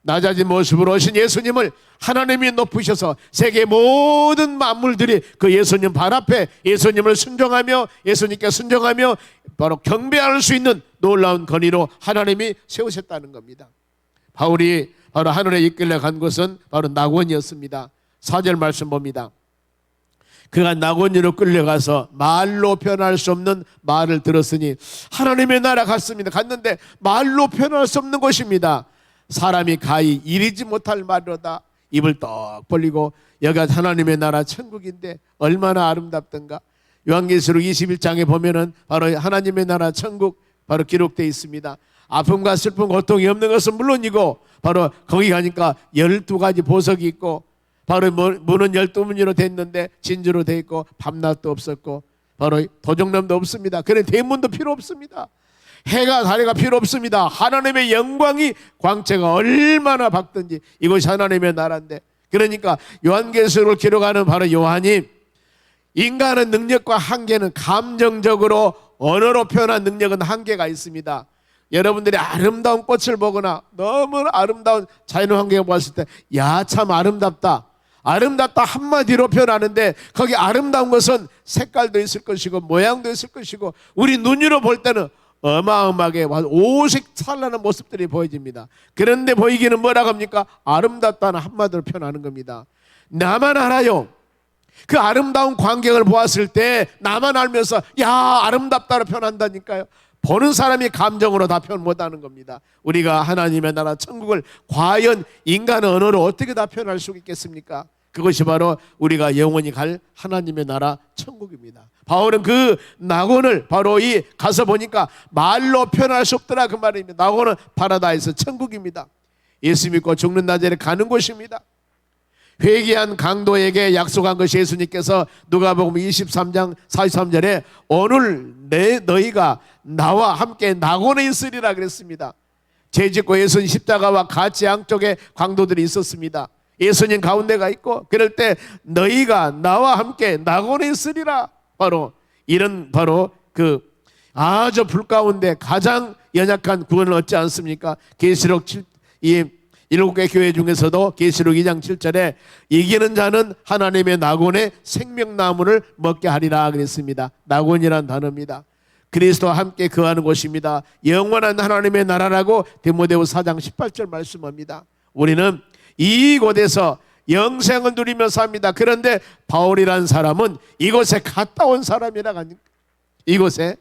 D: 낮아진 모습으로 오신 예수님을 하나님이 높으셔서 세계 모든 만물들이 그 예수님 발 앞에 예수님을 순종하며 예수님께 순종하며 바로 경배할 수 있는 놀라운 권위로 하나님이 세우셨다는 겁니다. 바울이 바로 하늘에 이끌려 간 곳은 바로 낙원이었습니다. 4절 말씀 봅니다. 그가 낙원으로 끌려가서 말로 표현할 수 없는 말을 들었으니, 하나님의 나라 갔습니다. 갔는데 말로 표현할 수 없는 곳입니다. 사람이 가히 이르지 못할 말이로다. 입을 떡 벌리고 여기가 하나님의 나라 천국인데 얼마나 아름답던가. 요한계시록 21장에 보면은 바로 하나님의 나라 천국 바로 기록되어 있습니다. 아픔과 슬픔 고통이 없는 것은 물론이고 바로 거기 가니까 12가지 보석이 있고 바로 문은 12문으로 됐는데 진주로 되어 있고 밤낮도 없었고 바로 도적놈도 없습니다. 그런 대문도 필요 없습니다. 해가 달해가 필요 없습니다. 하나님의 영광이 광채가 얼마나 밝든지 이것이 하나님의 나라인데, 그러니까 요한계시록을 기록하는 바로 요한이 인간의 능력과 한계는 감정적으로 언어로 표현한 능력은 한계가 있습니다. 여러분들이 아름다운 꽃을 보거나 너무 아름다운 자연환경을 보았을 때 야 참 아름답다, 아름답다 한마디로 표현하는데 거기 아름다운 것은 색깔도 있을 것이고 모양도 있을 것이고 우리 눈으로 볼 때는 어마어마하게 오색 찬란한 모습들이 보여집니다. 그런데 보이기는 뭐라고 합니까? 아름답다는 한마디로 표현하는 겁니다. 나만 알아요. 그 아름다운 광경을 보았을 때 나만 알면서 야 아름답다로 표현한다니까요. 보는 사람이 감정으로 다 표현 못하는 겁니다. 우리가 하나님의 나라 천국을 과연 인간의 언어로 어떻게 다 표현할 수 있겠습니까? 그것이 바로 우리가 영원히 갈 하나님의 나라 천국입니다. 바울은 그 낙원을 바로 이 가서 보니까 말로 표현할 수 없더라 그 말입니다. 낙원은 파라다이스 천국입니다. 예수 믿고 죽는 날에 가는 곳입니다. 회개한 강도에게 약속한 것이 예수님께서 누가복음 23장 43절에 오늘 너희가 나와 함께 낙원에 있으리라 그랬습니다. 죄짓고 예수님 십자가와 같이 양쪽에 강도들이 있었습니다. 예수님 가운데가 있고 그럴 때 너희가 나와 함께 낙원에 있으리라, 바로 이런 바로 그 아주 불 가운데 가장 연약한 구원을 얻지 않습니까? 계시록 7개 교회 중에서도 계시록 2장 7절에 이기는 자는 하나님의 낙원의 생명나무를 먹게 하리라 그랬습니다. 낙원이란 단어입니다. 그리스도와 함께 거하는 곳입니다. 영원한 하나님의 나라라고 디모데후서 4장 18절 말씀합니다. 우리는 이곳에서 영생을 누리며 삽니다. 그런데 바울이라는 사람은 이곳에 갔다 온 사람이라고 하니까 이곳에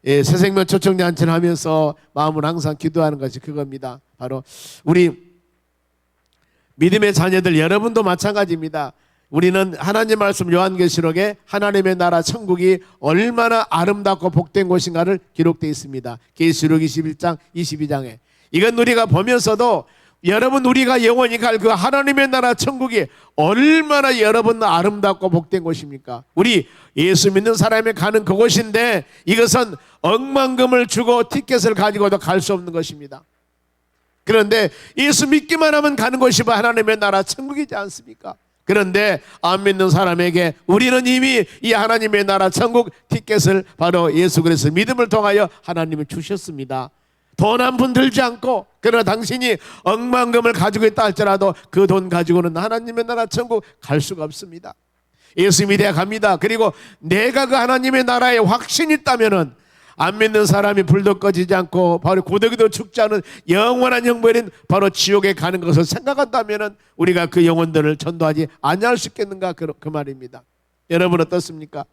D: 새생명 초청잔치를 하면서 마음을 항상 기도하는 것이 그겁니다. 바로 우리 믿음의 자녀들 여러분도 마찬가지입니다. 우리는 하나님 말씀 요한계시록에 하나님의 나라 천국이 얼마나 아름답고 복된 곳인가를 기록되어 있습니다. 계시록 21장 22장에 이건 우리가 보면서도 여러분 우리가 영원히 갈 그 하나님의 나라 천국이 얼마나 여러분 아름답고 복된 곳입니까? 우리 예수 믿는 사람이 가는 그곳인데 이것은 억만금을 주고 티켓을 가지고도 갈 수 없는 것입니다. 그런데 예수 믿기만 하면 가는 곳이 하나님의 나라 천국이지 않습니까? 그런데 안 믿는 사람에게 우리는 이미 이 하나님의 나라 천국 티켓을 바로 예수 그리스도 믿음을 통하여 하나님이 주셨습니다. 돈 한 푼 들지 않고, 그러나 당신이 억만금을 가지고 있다 할지라도 그 돈 가지고는 하나님의 나라 천국 갈 수가 없습니다. 예수 믿어야 갑니다. 그리고 내가 그 하나님의 나라에 확신이 있다면은 안 믿는 사람이 불도 꺼지지 않고 바로 고대기도 죽지 않은 영원한 형벌인 바로 지옥에 가는 것을 생각한다면은 우리가 그 영혼들을 전도하지 아니할 수 있겠는가, 그 말입니다. 여러분 어떻습니까?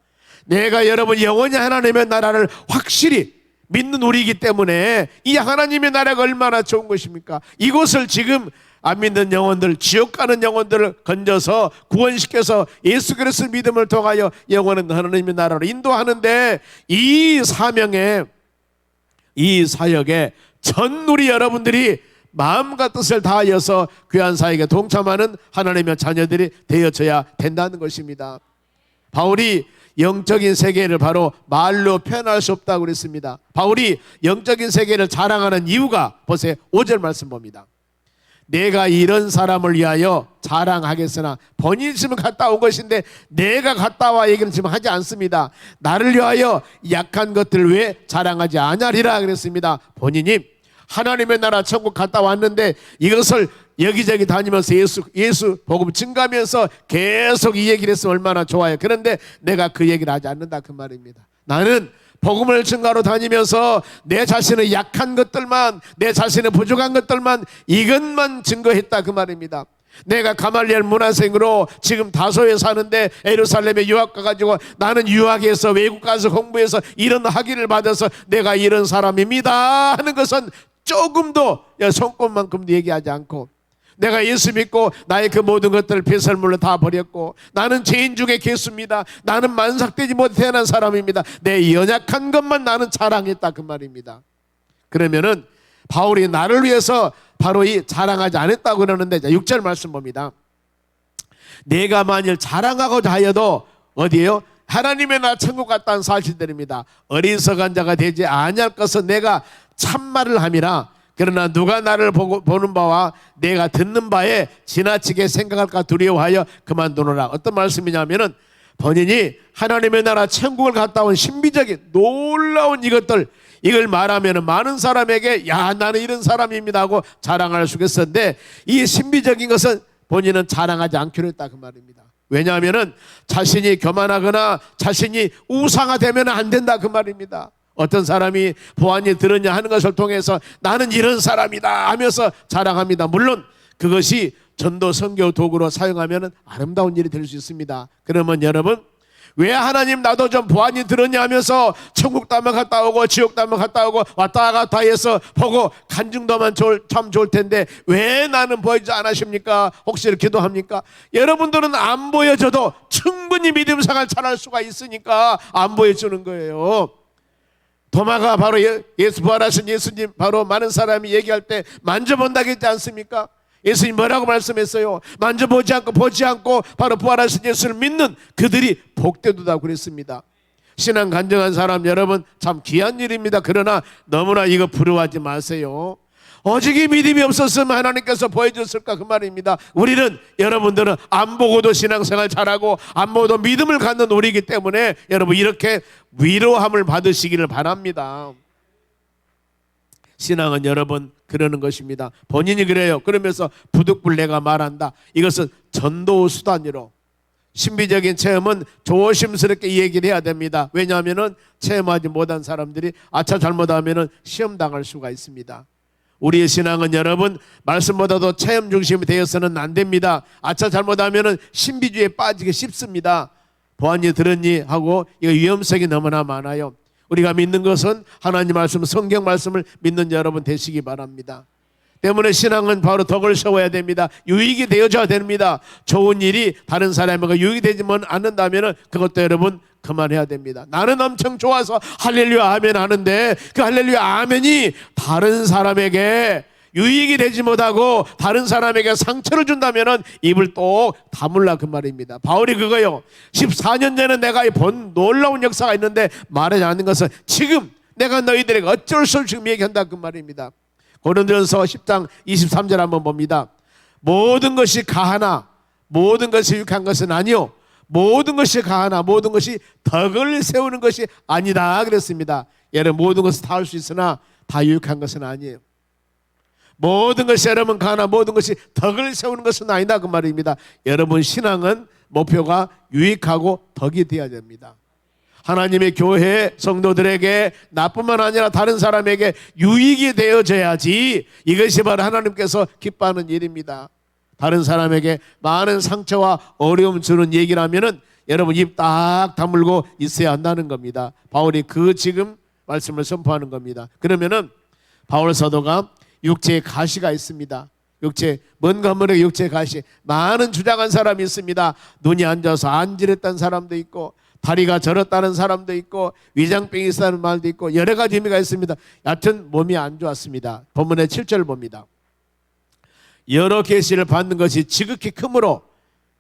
D: 내가 여러분 영원히 하나님의 나라를 확실히 믿는 우리이기 때문에 이 하나님의 나라가 얼마나 좋은 것입니까? 이곳을 지금 안 믿는 영혼들, 지옥 가는 영혼들을 건져서 구원시켜서 예수 그리스도 믿음을 통하여 영원한 하나님의 나라로 인도하는데, 이 사명에, 이 사역에 전 우리 여러분들이 마음과 뜻을 다하여서 귀한 사역에 동참하는 하나님의 자녀들이 되어져야 된다는 것입니다. 바울이 영적인 세계를 바로 말로 표현할 수 없다고 그랬습니다. 바울이 영적인 세계를 자랑하는 이유가 보세요. 5절 말씀 봅니다. 내가 이런 사람을 위하여 자랑하겠으나 본인이 지금 갔다 온 것인데 내가 갔다 와 얘기는 지금 하지 않습니다. 나를 위하여 약한 것들 왜 자랑하지 아니하리라 그랬습니다. 본인이 하나님의 나라 천국 갔다 왔는데 이것을 여기저기 다니면서 예수 복음 증가하면서 계속 이 얘기를 했으면 얼마나 좋아요. 그런데 내가 그 얘기를 하지 않는다 그 말입니다. 나는 복음을 증가로 다니면서 내 자신의 약한 것들만, 내 자신의 부족한 것들만, 이것만 증거했다 그 말입니다. 내가 가말리엘 문화생으로 지금 다소에 사는데 예루살렘에 유학 가가지고 나는 유학에서 외국 가서 공부해서 이런 학위를 받아서 내가 이런 사람입니다 하는 것은 조금도 손꼽만큼도 얘기하지 않고, 내가 예수 믿고 나의 그 모든 것들을 배설물로 다 버렸고 나는 죄인 중에 괴수입니다. 나는 만삭되지 못해 태어난 사람입니다. 내 연약한 것만 나는 자랑했다 그 말입니다. 그러면은 바울이 나를 위해서 바로 이 자랑하지 않았다고 그러는데, 6절 말씀 봅니다. 내가 만일 자랑하고자 하여도 어디에요? 하나님의 나라 천국 갔다는 사실들입니다. 어리석은 자가 되지 아니할 것은 내가 참말을 함이라. 그러나 누가 나를 보는 바와 내가 듣는 바에 지나치게 생각할까 두려워하여 그만두노라. 어떤 말씀이냐면은 본인이 하나님의 나라 천국을 갔다 온 신비적인 놀라운 이것들, 이걸 말하면 많은 사람에게 야 나는 이런 사람입니다 하고 자랑할 수 있었는데, 이 신비적인 것은 본인은 자랑하지 않기로 했다 그 말입니다. 왜냐하면 자신이 교만하거나 자신이 우상화되면 안 된다 그 말입니다. 어떤 사람이 보안이 들었냐 하는 것을 통해서 나는 이런 사람이다 하면서 자랑합니다. 물론 그것이 전도 선교 도구로 사용하면 아름다운 일이 될 수 있습니다. 그러면 여러분, 왜 하나님 나도 좀 보안이 들었냐 하면서 천국도 한번 갔다 오고 지옥도 한번 갔다 오고 왔다 갔다 해서 보고 간증도만 참 좋을 텐데 왜 나는 보여주지 않으십니까? 혹시 기도합니까? 여러분들은 안 보여줘도 충분히 믿음 생활 잘할 수가 있으니까 안 보여주는 거예요. 도마가 바로 예수 부활하신 예수님 바로 많은 사람이 얘기할 때 만져본다고 했지 않습니까? 예수님 뭐라고 말씀했어요? 만져보지 않고 보지 않고 바로 부활하신 예수를 믿는 그들이 복되도다 그랬습니다. 신앙 간증한 사람 여러분 참 귀한 일입니다. 그러나 너무나 이거 부러워하지 마세요. 오직 이 믿음이 없었으면 하나님께서 보여줬을까 그 말입니다. 우리는 여러분들은 안 보고도 신앙생활 잘하고 안 보고도 믿음을 갖는 우리이기 때문에 여러분 이렇게 위로함을 받으시기를 바랍니다. 신앙은 여러분 그러는 것입니다. 본인이 그래요. 그러면서 부득불 내가 말한다. 이것은 전도 수단으로 신비적인 체험은 조심스럽게 이 얘기를 해야 됩니다. 왜냐하면 체험하지 못한 사람들이 아차 잘못하면 시험당할 수가 있습니다. 우리의 신앙은 여러분 말씀보다도 체험 중심이 되어서는 안 됩니다. 아차 잘못하면 신비주의에 빠지기 쉽습니다. 보았니 들었니 하고 이거 위험성이 너무나 많아요. 우리가 믿는 것은 하나님 말씀, 성경 말씀을 믿는 여러분 되시기 바랍니다. 때문에 신앙은 바로 덕을 세워야 됩니다. 유익이 되어줘야 됩니다. 좋은 일이 다른 사람에게 유익이 되지 않는다면 그것도 여러분 그만해야 됩니다. 나는 엄청 좋아서 할렐루야 아멘 하는데 그 할렐루야 아멘이 다른 사람에게 유익이 되지 못하고 다른 사람에게 상처를 준다면 입을 또 다물라 그 말입니다. 바울이 그거요. 14년 전에 내가 본 놀라운 역사가 있는데 말하지 않는 것은 지금 내가 너희들에게 어쩔 수 없이 얘기한다 그 말입니다. 고린도전서 10장 23절 한번 봅니다. 모든 것이 가하나 모든 것이 유익한 것은 아니요 모든 것이 가하나 모든 것이 덕을 세우는 것이 아니다 그랬습니다. 여러분 모든 것을 다 할 수 있으나 다 유익한 것은 아니에요. 모든 것이 여러분 가하나 모든 것이 덕을 세우는 것은 아니다 그 말입니다. 여러분 신앙은 목표가 유익하고 덕이 되어야 됩니다. 하나님의 교회 성도들에게 나뿐만 아니라 다른 사람에게 유익이 되어져야지 이것이 바로 하나님께서 기뻐하는 일입니다. 다른 사람에게 많은 상처와 어려움 주는 얘기라면은 여러분 입 딱 다물고 있어야 한다는 겁니다. 바울이 그 지금 말씀을 선포하는 겁니다. 그러면은 바울 사도가 육체에 가시가 있습니다. 육체 뭔가 모르게 육체에 가시 많은 주장한 사람이 있습니다. 눈이 안 좋아서 안질했다는 사람도 있고 다리가 저렸다는 사람도 있고 위장병이 있다는 말도 있고 여러 가지 의미가 있습니다. 여하튼 몸이 안 좋았습니다. 본문의 7절 봅니다. 여러 계시를 받는 것이 지극히 크므로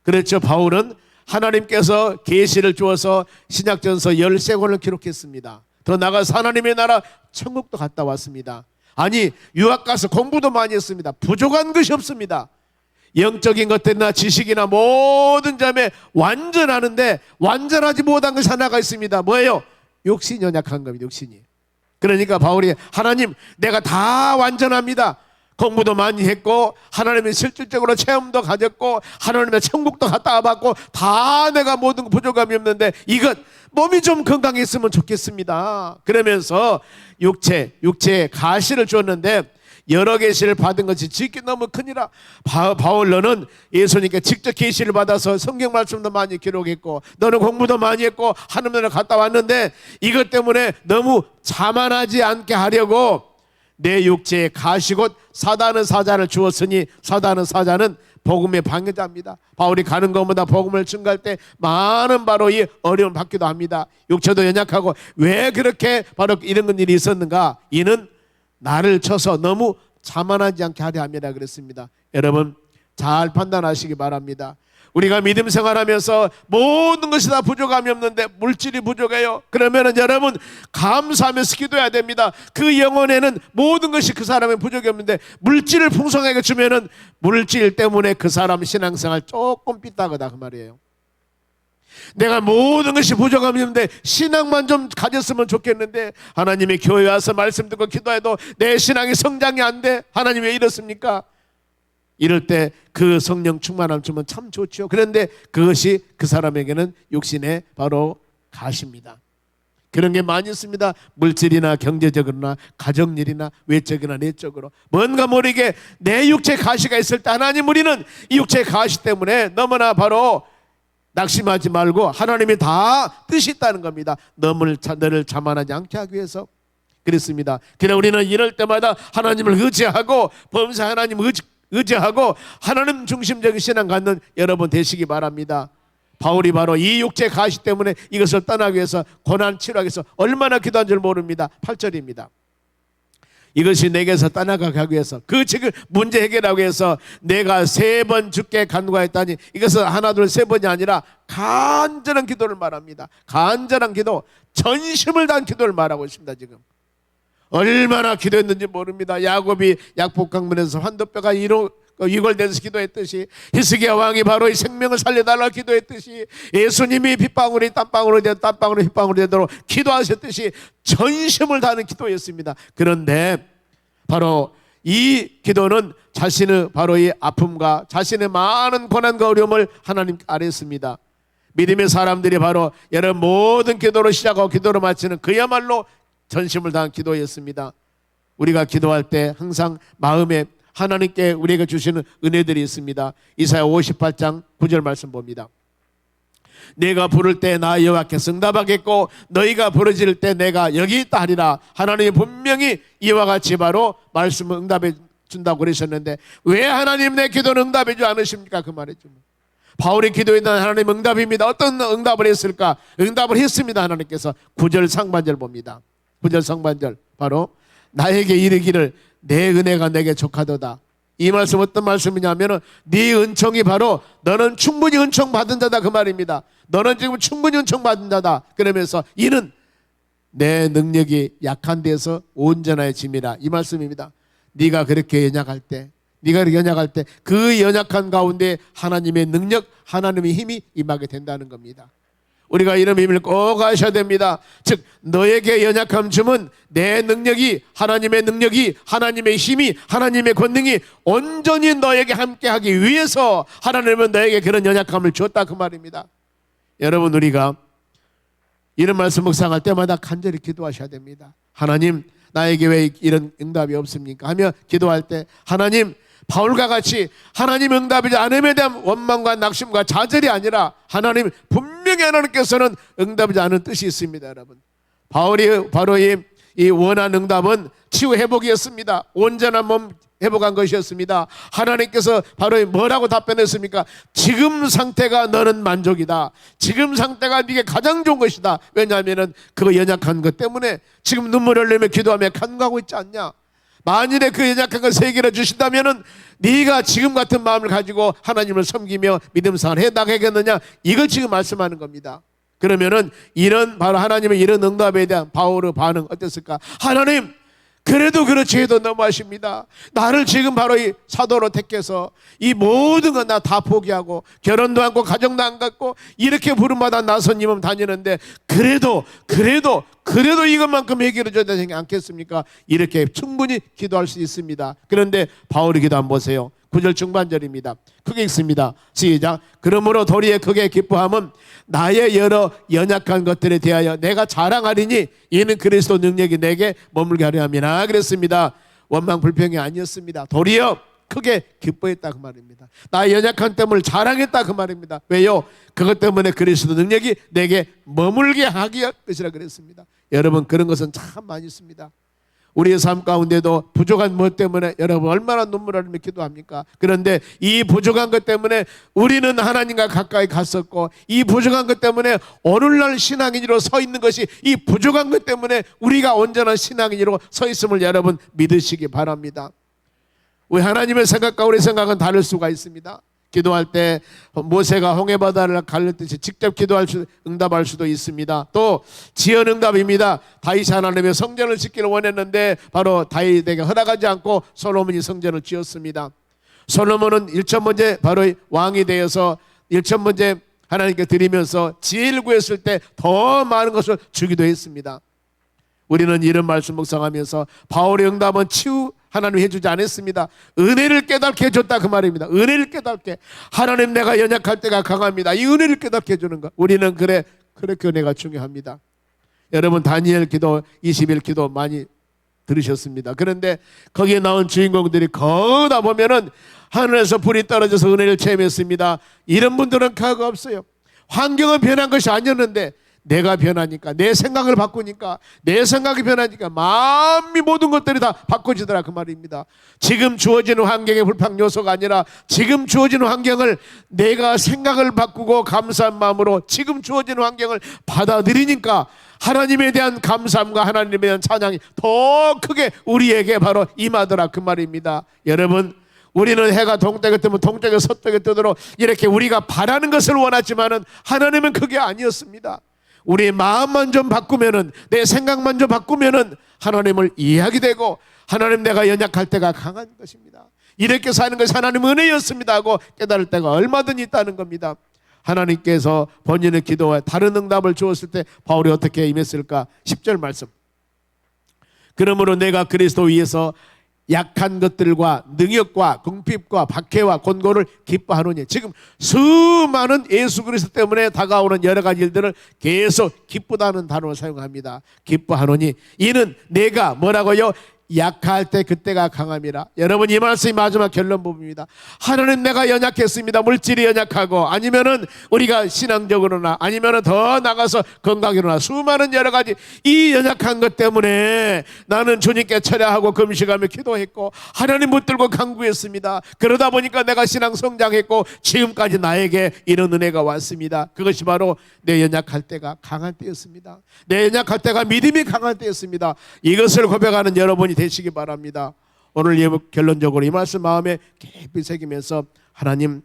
D: 그렇죠. 바울은 하나님께서 계시를 주어서 신약전서 13권을 기록했습니다. 더 나아가서 하나님의 나라 천국도 갔다 왔습니다. 아니 유학 가서 공부도 많이 했습니다. 부족한 것이 없습니다. 영적인 것들이나 지식이나 모든 점에 완전하는데 완전하지 못한 것이 하나가 있습니다. 뭐예요? 욕심이 연약한 겁니다. 욕심이. 그러니까 바울이 하나님 내가 다 완전합니다. 공부도 많이 했고 하나님의 실질적으로 체험도 가졌고 하나님의 천국도 갔다 와봤고 다 내가 모든 부족함이 없는데 이것 몸이 좀 건강했으면 좋겠습니다. 그러면서 육체에 가시를 줬는데 여러 계시를 받은 것이 지극히 너무 크니라. 바울 너는 예수님께 직접 계시를 받아서 성경 말씀도 많이 기록했고 너는 공부도 많이 했고 하나님 나라 갔다 왔는데 이것 때문에 너무 자만하지 않게 하려고 내 육체에 가시 곧 사단은 사자를 주었으니 사단은 사자는 복음의 방해자입니다. 바울이 가는 것보다 복음을 증가할 때 많은 바로 이 어려움을 받기도 합니다. 육체도 연약하고 왜 그렇게 바로 이런 일이 있었는가? 이는 나를 쳐서 너무 자만하지 않게 하려 합니다 그랬습니다. 여러분 잘 판단하시기 바랍니다. 우리가 믿음 생활하면서 모든 것이 다 부족함이 없는데 물질이 부족해요. 그러면은 여러분 감사하면서 기도해야 됩니다. 그 영혼에는 모든 것이 그 사람의 부족이 없는데 물질을 풍성하게 주면은 물질 때문에 그 사람 신앙생활 조금 삐딱하다 그 말이에요. 내가 모든 것이 부족함이 없는데 신앙만 좀 가졌으면 좋겠는데 하나님의 교회 와서 말씀 듣고 기도해도 내 신앙이 성장이 안 돼. 하나님 왜 이렇습니까? 이럴 때 그 성령 충만함 주면 참 좋죠. 그런데 그것이 그 사람에게는 육신의 바로 가시입니다. 그런 게 많이 있습니다. 물질이나 경제적으로나 가정일이나 외적이나 내적으로 뭔가 모르게 내 육체 가시가 있을 때 하나님 우리는 이 육체 가시 때문에 너무나 바로 낙심하지 말고 하나님이 다 뜻이 있다는 겁니다. 너를 자만하지 않게 하기 위해서 그렇습니다. 그래 우리는 이럴 때마다 하나님을 의지하고 범사 하나님 의지하고 하나님 중심적인 신앙 갖는 여러분 되시기 바랍니다. 바울이 바로 이 육체 가시 때문에 이것을 떠나기 위해서 고난 치료하기 위해서 얼마나 기도한 줄 모릅니다. 8절입니다. 이것이 내게서 떠나가게 하기 위해서 그 지금 문제 해결하기 위해서 내가 3번 주께 간구하였다니 이것은 하나 둘 3번이 아니라 간절한 기도를 말합니다. 간절한 기도 전심을 다한 기도를 말하고 있습니다. 지금 얼마나 기도했는지 모릅니다. 야곱이 약복강문에서 환도뼈가 이골돼서 기도했듯이 히스기야 왕이 바로 이 생명을 살려달라 기도했듯이 예수님이 빗방울이 땀방울이 되고 땀방울이 빗방울이 되도록 기도하셨듯이 전심을 다하는 기도였습니다. 그런데 바로 이 기도는 자신의 바로 이 아픔과 자신의 많은 고난과 어려움을 하나님께 아뢰었습니다. 믿음의 사람들이 바로 여러분 모든 기도로 시작하고 기도로 마치는 그야말로 전심을 다한 기도였습니다. 우리가 기도할 때 항상 마음에 하나님께 우리에게 주시는 은혜들이 있습니다. 이사야 58장 9절 말씀 봅니다. 내가 부를 때 나 여호와께서 응답하겠고 너희가 부르짖을 때 내가 여기 있다 하리라. 하나님이 분명히 이와 같이 바로 말씀을 응답해 준다고 그러셨는데 왜 하나님 내 기도는 응답해 주지 않으십니까? 그 말이죠. 바울이 기도했던 하나님 응답입니다. 어떤 응답을 했을까? 응답을 했습니다. 하나님께서 9절 상반절 봅니다. 9절 상반절 바로 나에게 이르기를 내 은혜가 내게 족하도다. 이 말씀 어떤 말씀이냐면은 네 은총이 바로 너는 충분히 은총 받은 자다 그 말입니다. 너는 지금 충분히 은총 받은 자다. 그러면서 이는 내 능력이 약한 데서 온전하여짐이라 이 말씀입니다. 네가 그렇게 연약할 때 네가 이렇게 연약할 때 그 연약한 가운데 하나님의 능력, 하나님의 힘이 임하게 된다는 겁니다. 우리가 이런 의미를 꼭 아셔야 됩니다. 즉 너에게 연약함 줌은 내 능력이, 하나님의 능력이, 하나님의 힘이, 하나님의 권능이 온전히 너에게 함께하기 위해서 하나님은 너에게 그런 연약함을 줬다 그 말입니다. 여러분, 우리가 이런 말씀 묵상할 때마다 간절히 기도하셔야 됩니다. 하나님, 나에게 왜 이런 응답이 없습니까? 하며 기도할 때 하나님, 바울과 같이 하나님 응답이지 않음에 대한 원망과 낙심과 좌절이 아니라 하나님, 분명히 하나님께서는 응답이지 않은 뜻이 있습니다. 여러분, 바울이 바로 이 원한 응답은 치유 회복이었습니다. 온전한 몸 회복한 것이었습니다. 하나님께서 바로 뭐라고 답변했습니까? 지금 상태가 너는 만족이다. 지금 상태가 네게 가장 좋은 것이다. 왜냐하면 그 연약한 것 때문에 지금 눈물을 흘리며 기도하며 간구하고 있지 않냐. 만일에 그 연약한 걸 해결해 주신다면은 네가 지금 같은 마음을 가지고 하나님을 섬기며 믿음 생활을 해 나가겠느냐, 이걸 지금 말씀하는 겁니다. 그러면은 이런 바로 하나님의 이런 응답에 대한 바울의 반응 어땠을까? 하나님, 그래도 그렇지 해도 너무하십니다. 나를 지금 바로 이 사도로 택해서 이 모든 건 나 다 포기하고 결혼도 않고 가정도 안 갖고 이렇게 부름받아 나선님은 다니는데 그래도 이것만큼 해결해 줘야 되지 않겠습니까? 이렇게 충분히 기도할 수 있습니다. 그런데 바울의 기도 한번 보세요. 9절 중반절입니다. 크게 읽습니다. 시작. 그러므로 도리에 크게 기뻐함은 나의 여러 연약한 것들에 대하여 내가 자랑하리니 이는 그리스도 능력이 내게 머물게 하려 함이라 그랬습니다. 원망 불평이 아니었습니다. 도리어 크게 기뻐했다 그 말입니다. 나의 연약한 때문을 자랑했다 그 말입니다. 왜요? 그것 때문에 그리스도 능력이 내게 머물게 하기 것이라 그랬습니다. 여러분, 그런 것은 참 많이 있습니다. 우리의 삶 가운데도 부족한 것 때문에 여러분 얼마나 눈물을 흘리며 기도합니까? 그런데 이 부족한 것 때문에 우리는 하나님과 가까이 갔었고, 이 부족한 것 때문에 오늘날 신앙인으로 서 있는 것이 이 부족한 것 때문에 우리가 온전한 신앙인으로 서 있음을 여러분 믿으시기 바랍니다. 우리 하나님의 생각과 우리 생각은 다를 수가 있습니다. 기도할 때 모세가 홍해바다를 갈렸듯이 직접 응답할 수도 있습니다. 또 지연 응답입니다. 다윗이 하나님의 성전을 짓기를 원했는데 바로 다윗에게 허락하지 않고 솔로몬이 성전을 지었습니다. 솔로몬은 1천 번째 바로 왕이 되어서 1천 번째 하나님께 드리면서 지혜를 구했을 때 더 많은 것을 주기도 했습니다. 우리는 이런 말씀 묵상하면서 바울의 응답은 치유 하나님이 해주지 않았습니다. 은혜를 깨닫게 해줬다 그 말입니다. 은혜를 깨닫게. 하나님, 내가 연약할 때가 강합니다. 이 은혜를 깨닫게 해주는 것. 우리는 그렇게 은혜가 중요합니다. 여러분, 다니엘 기도 20일 기도 많이 들으셨습니다. 그런데 거기에 나온 주인공들이 거기다 보면은 하늘에서 불이 떨어져서 은혜를 체험했습니다. 이런 분들은 과거가 없어요. 환경은 변한 것이 아니었는데 내가 변하니까, 내 생각을 바꾸니까, 내 생각이 변하니까 마음이 모든 것들이 다 바꿔지더라 그 말입니다. 지금 주어지는 환경의 불평 요소가 아니라 지금 주어지는 환경을 내가 생각을 바꾸고 감사한 마음으로 지금 주어지는 환경을 받아들이니까 하나님에 대한 감사함과 하나님에 대한 찬양이 더 크게 우리에게 바로 임하더라 그 말입니다. 여러분, 우리는 해가 동쪽에 뜨면 동쪽에 서쪽에 뜨도록 이렇게 우리가 바라는 것을 원하지만은 하나님은 그게 아니었습니다. 우리의 마음만 좀 바꾸면은, 내 생각만 좀 바꾸면은 하나님을 이해하게 되고, 하나님, 내가 연약할 때가 강한 것입니다. 이렇게 사는 것이 하나님 은혜였습니다 하고 깨달을 때가 얼마든지 있다는 겁니다. 하나님께서 본인의 기도와 다른 응답을 주었을 때 바울이 어떻게 임했을까? 10절 말씀. 그러므로 내가 그리스도 위에서 약한 것들과 능력과 궁핍과 박해와 곤고를 기뻐하노니, 지금 수많은 예수 그리스도 때문에 다가오는 여러 가지 일들을 계속 기쁘다는 단어를 사용합니다. 기뻐하노니 이는 내가 뭐라고요? 약할 때 그때가 강함이라. 여러분, 이 말씀이 마지막 결론 부분입니다. 하나님, 내가 연약했습니다. 물질이 연약하고, 아니면은 우리가 신앙적으로나, 아니면은 더 나가서 건강으로나 수많은 여러 가지 이 연약한 것 때문에 나는 주님께 철야하고 금식하며 기도했고 하나님 붙들고 간구했습니다. 그러다 보니까 내가 신앙 성장했고 지금까지 나에게 이런 은혜가 왔습니다. 그것이 바로 내 연약할 때가 강한 때였습니다. 내 연약할 때가 믿음이 강한 때였습니다. 이것을 고백하는 여러분이 되시기 바랍니다. 오늘 결론적으로 이 말씀 마음에 깊이 새기면서 하나님,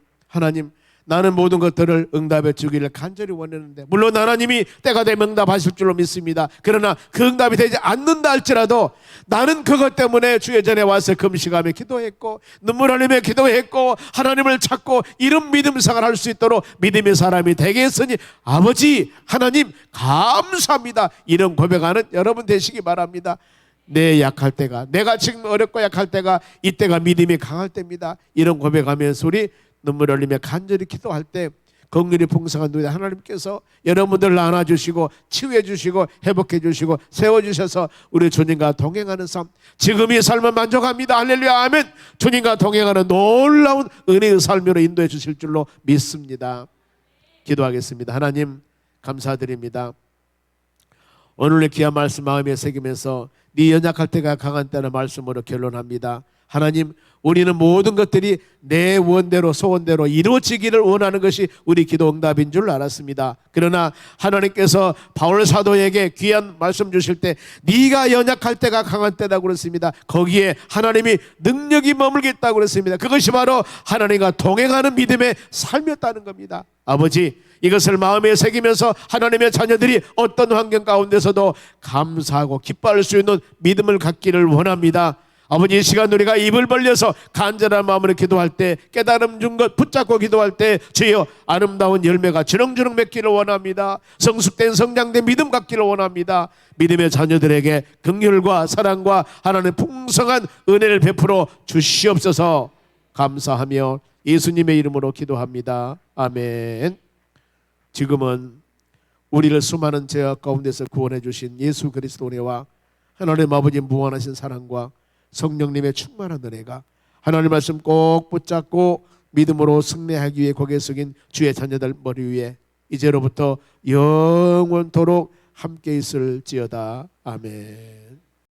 D: 나는 모든 것들을 응답해 주기를 간절히 원했는데, 물론 하나님이 때가 되면 응답하실 줄로 믿습니다. 그러나 그 응답이 되지 않는다 할지라도 나는 그것 때문에 주의 전에 와서 금식하며 기도했고 눈물 흘리며 기도했고 하나님을 찾고 이런 믿음 생활을 할 수 있도록 믿음의 사람이 되게 했으니 아버지 하나님 감사합니다, 이런 고백하는 여러분 되시기 바랍니다. 내 약할 때가, 내가 지금 어렵고 약할 때가 이때가 믿음이 강할 때입니다. 이런 고백하면서 우리 눈물 흘리며 간절히 기도할 때 긍휼이 풍성한 누이 하나님께서 여러분들을 안아주시고 치유해주시고 회복해주시고 세워주셔서 우리 주님과 동행하는 삶, 지금 이 삶은 만족합니다. 할렐루야 아멘. 주님과 동행하는 놀라운 은혜의 삶으로 인도해 주실 줄로 믿습니다. 기도하겠습니다. 하나님 감사드립니다. 오늘의 귀한 말씀 마음에 새기면서 네 연약할 때가 강한 때는 말씀으로 결론합니다. 하나님, 우리는 모든 것들이 내 원대로 소원대로 이루어지기를 원하는 것이 우리 기도 응답인 줄 알았습니다. 그러나 하나님께서 바울 사도에게 귀한 말씀 주실 때 네가 연약할 때가 강한 때라고 그랬습니다. 거기에 하나님이 능력이 머물겠다고 그랬습니다. 그것이 바로 하나님과 동행하는 믿음의 삶이었다는 겁니다. 아버지, 이것을 마음에 새기면서 하나님의 자녀들이 어떤 환경 가운데서도 감사하고 기뻐할 수 있는 믿음을 갖기를 원합니다. 아버지, 이 시간 우리가 입을 벌려서 간절한 마음으로 기도할 때, 깨달음 준 것 붙잡고 기도할 때 주여 아름다운 열매가 주렁주렁 맺기를 원합니다. 성숙된 성장된 믿음 갖기를 원합니다. 믿음의 자녀들에게 긍휼과 사랑과 하나님의 풍성한 은혜를 베풀어 주시옵소서. 감사하며 예수님의 이름으로 기도합니다. 아멘. 지금은 우리를 수많은 죄악 가운데서 구원해 주신 예수 그리스도 은혜와 하나님 아버지 무한하신 사랑과 성령님의 충만한 은혜가 하나님 말씀 꼭 붙잡고 믿음으로 승리하기 위해 고개 숙인 주의 자녀들 머리 위에 이제로부터 영원토록 함께 있을지어다. 아멘.